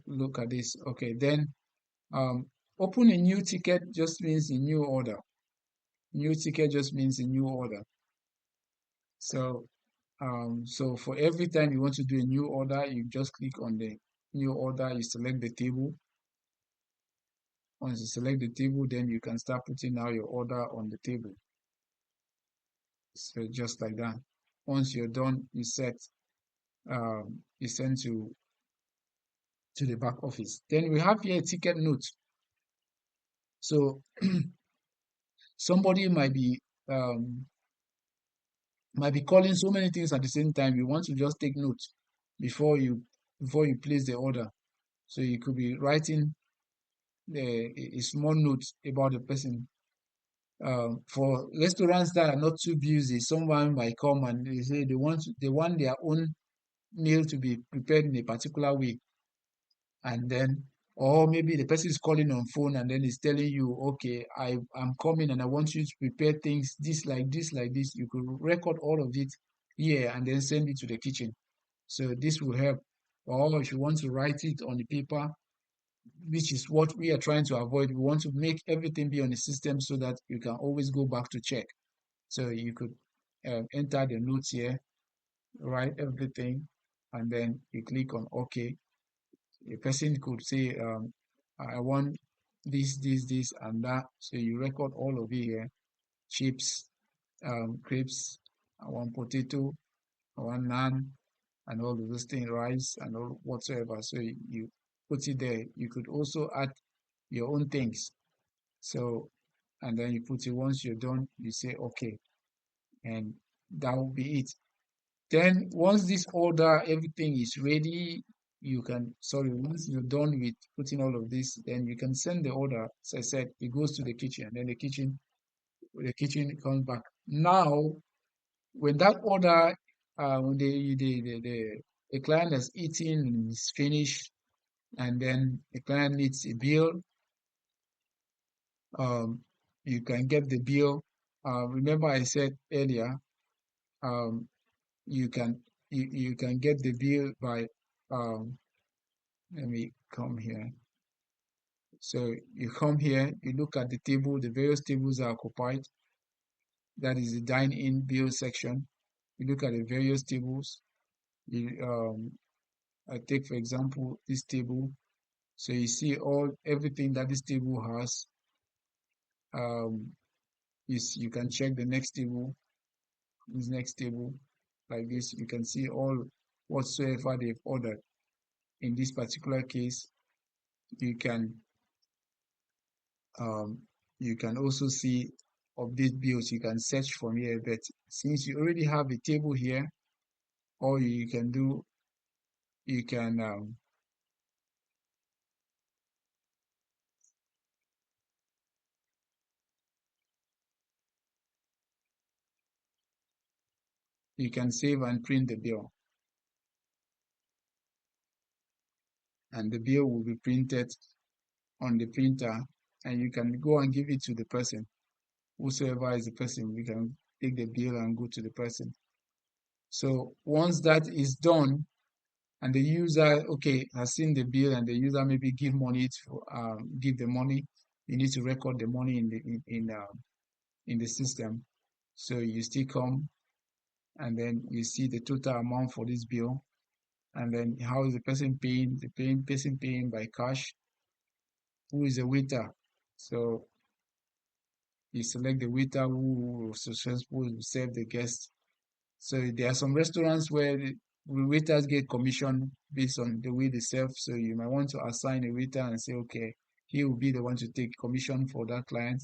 look at this. Okay, then open a new ticket just means a new order. New ticket just means a new order. So so for every time you want to do a new order, you just click on the new order, you select the table. Once you select the table, then you can start putting now your order on the table. So just like that. Once you're done, you send to the back office. Then we have here a ticket note. So somebody might be calling so many things at the same time. You want to just take notes before you place the order. So you could be writing a small note about the person. For restaurants that are not too busy, someone might come and they say they want their own meal to be prepared in a particular way, and then or maybe the person is calling on phone and then is telling you, okay, I'm coming and I want you to prepare things this like this like this. You could record all of it here and then send it to the kitchen. So this will help. Or if you want to write it on the paper, which is what we are trying to avoid, we want to make everything be on the system so that you can always go back to check. So you could enter the notes here, write everything, and then you click on OK. A person could say, I want this, and that. So you record all of it here. Chips, crepes, I want potato, I want naan, and all of those things, rice, and all whatsoever. So you put it there. You could also add your own things. So, and then you put it once you're done, you say, okay, and that will be it. Then once this order, everything is ready, once you're done with putting all of this, then you can send the order. As I said, it goes to the kitchen, then the kitchen comes back. Now, when that order, when the client has eaten and is finished, and then the client needs a bill, um, you can get the bill. Remember I said earlier, um, you can you can get the bill by um, let me come here. So you come here, you look at the table, the various tables are occupied. That is the dine-in bill section. You look at the various tables. I take for example this table. So you see everything that this table has. Um, you can check the next table, this next table, like this. You can see all whatsoever they've ordered. in this particular case, you can um, you can also see update bills. You can search from here, but since you already have a table here, all you can do, you can save and print the bill, and the bill will be printed on the printer, and you can go and give it to the person, whosoever is the person. You can take the bill and go to the person. So once that is done, and the user, okay, has seen the bill, and the user maybe give the money, you need to record the money in the system. So you still come, and then you see the total amount for this bill, and then how is the person paying? Person paying by cash. Who is the waiter? So you select the waiter who will successfully serve the guest. So there are some restaurants where the waiters get commission based on the way they serve. So you might want to assign a waiter and say, okay, he will be the one to take commission for that client.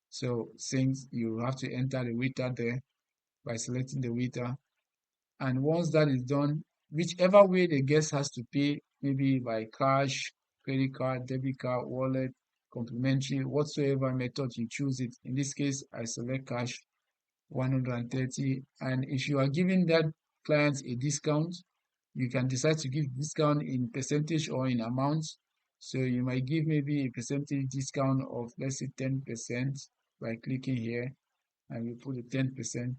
So since you have to enter the waiter there by selecting the waiter, and once that is done, whichever way the guest has to pay, maybe by cash, credit card, debit card, wallet, complimentary, whatsoever method you choose it. In this case, I select cash, 130. And if you are giving that client a discount, you can decide to give discount in percentage or in amount. So you might give maybe a percentage discount of, let's say, 10% by clicking here, and we put the 10%.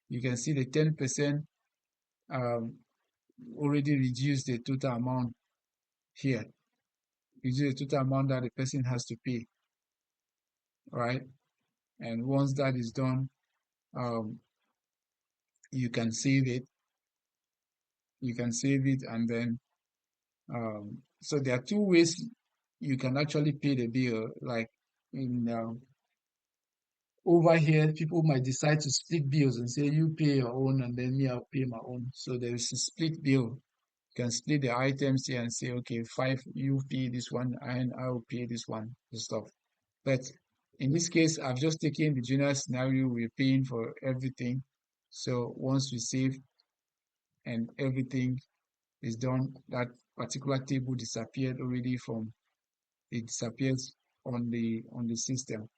You can see the 10% um, already reduced the total amount here, reduce the total amount that the person has to pay, right? And once that is done, um, you can save it. You can save it, and then so there are two ways you can actually pay the bill. Like in over here, people might decide to split bills and say you pay your own and then me I'll pay my own. So there is a split bill. You can split the items here and say, okay, five you pay this one and I'll pay this one, the stuff. But in this case, I've just taken the general scenario. We're paying for everything. So once we save and everything is done, that particular table disappeared already from it disappears on the system.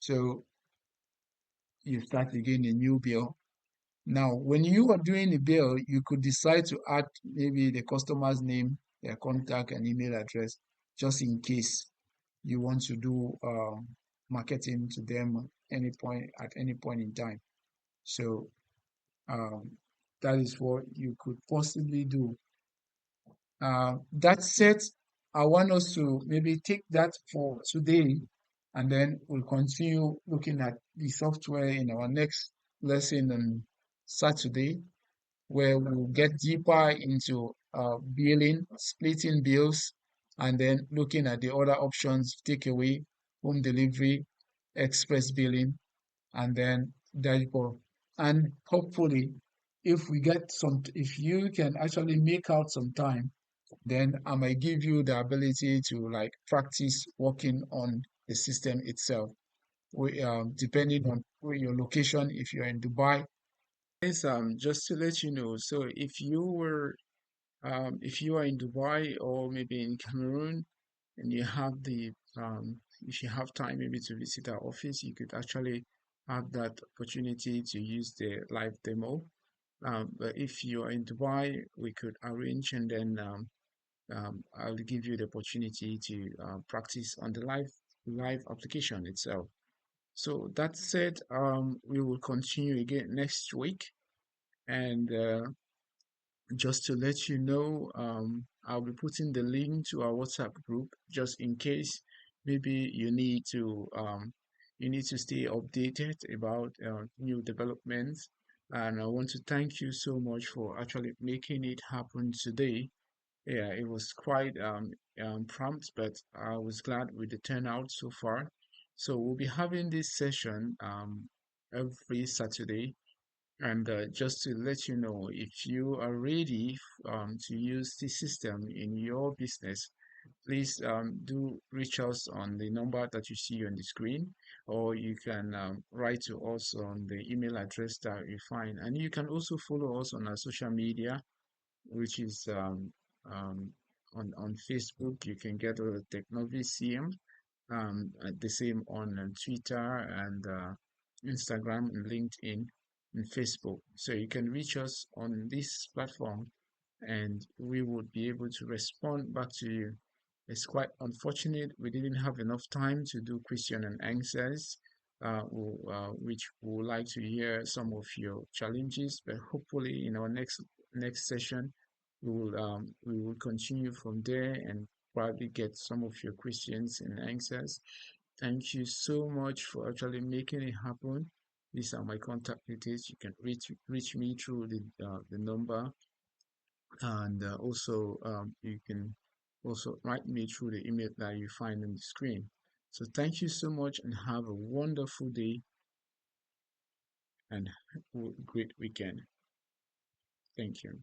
So you start again a new bill. Now, when you are doing the bill, you could decide to add maybe the customer's name, their contact, and email address, just in case you want to do marketing to them at any point in time. So um, that is what you could possibly do. That said, I want us to maybe take that for today, and then we'll continue looking at the software in our next lesson on Saturday, where we'll get deeper into billing, splitting bills, and then looking at the other options, takeaway, home delivery, express billing, and then dashboard. And hopefully, if you can actually make out some time, then I might give you the ability to like practice working on the system itself. Depending on where your location, if you're in Dubai. Yes, just to let you know, so if you are in Dubai or maybe in Cameroon, and if you have time maybe to visit our office, you could actually have that opportunity to use the live demo. But if you are in Dubai, we could arrange, and then I'll give you the opportunity to practice on the live application itself. So that said, we will continue again next week, and just to let you know, I'll be putting the link to our WhatsApp group just in case maybe you need to stay updated about new developments. And I want to thank you so much for actually making it happen today. Yeah, it was quite prompt, but I was glad with the turnout so far. So we'll be having this session every Saturday, And just to let you know, if you are ready to use this system in your business, please do reach us on the number that you see on the screen, or you can write to us on the email address that you find. And you can also follow us on our social media, which is on Facebook. You can get TechnoVCM, the same on Twitter and Instagram and LinkedIn and Facebook. So you can reach us on this platform and we would be able to respond back to you. It's quite unfortunate we didn't have enough time to do question and answers, which we would like to hear some of your challenges, but hopefully in our next session we will continue from there and probably get some of your questions and answers. Thank you so much for actually making it happen. These are my contact details. You can reach me through the number, and also you can also write me through the email that you find on the screen. So thank you so much and have a wonderful day and great weekend. Thank you.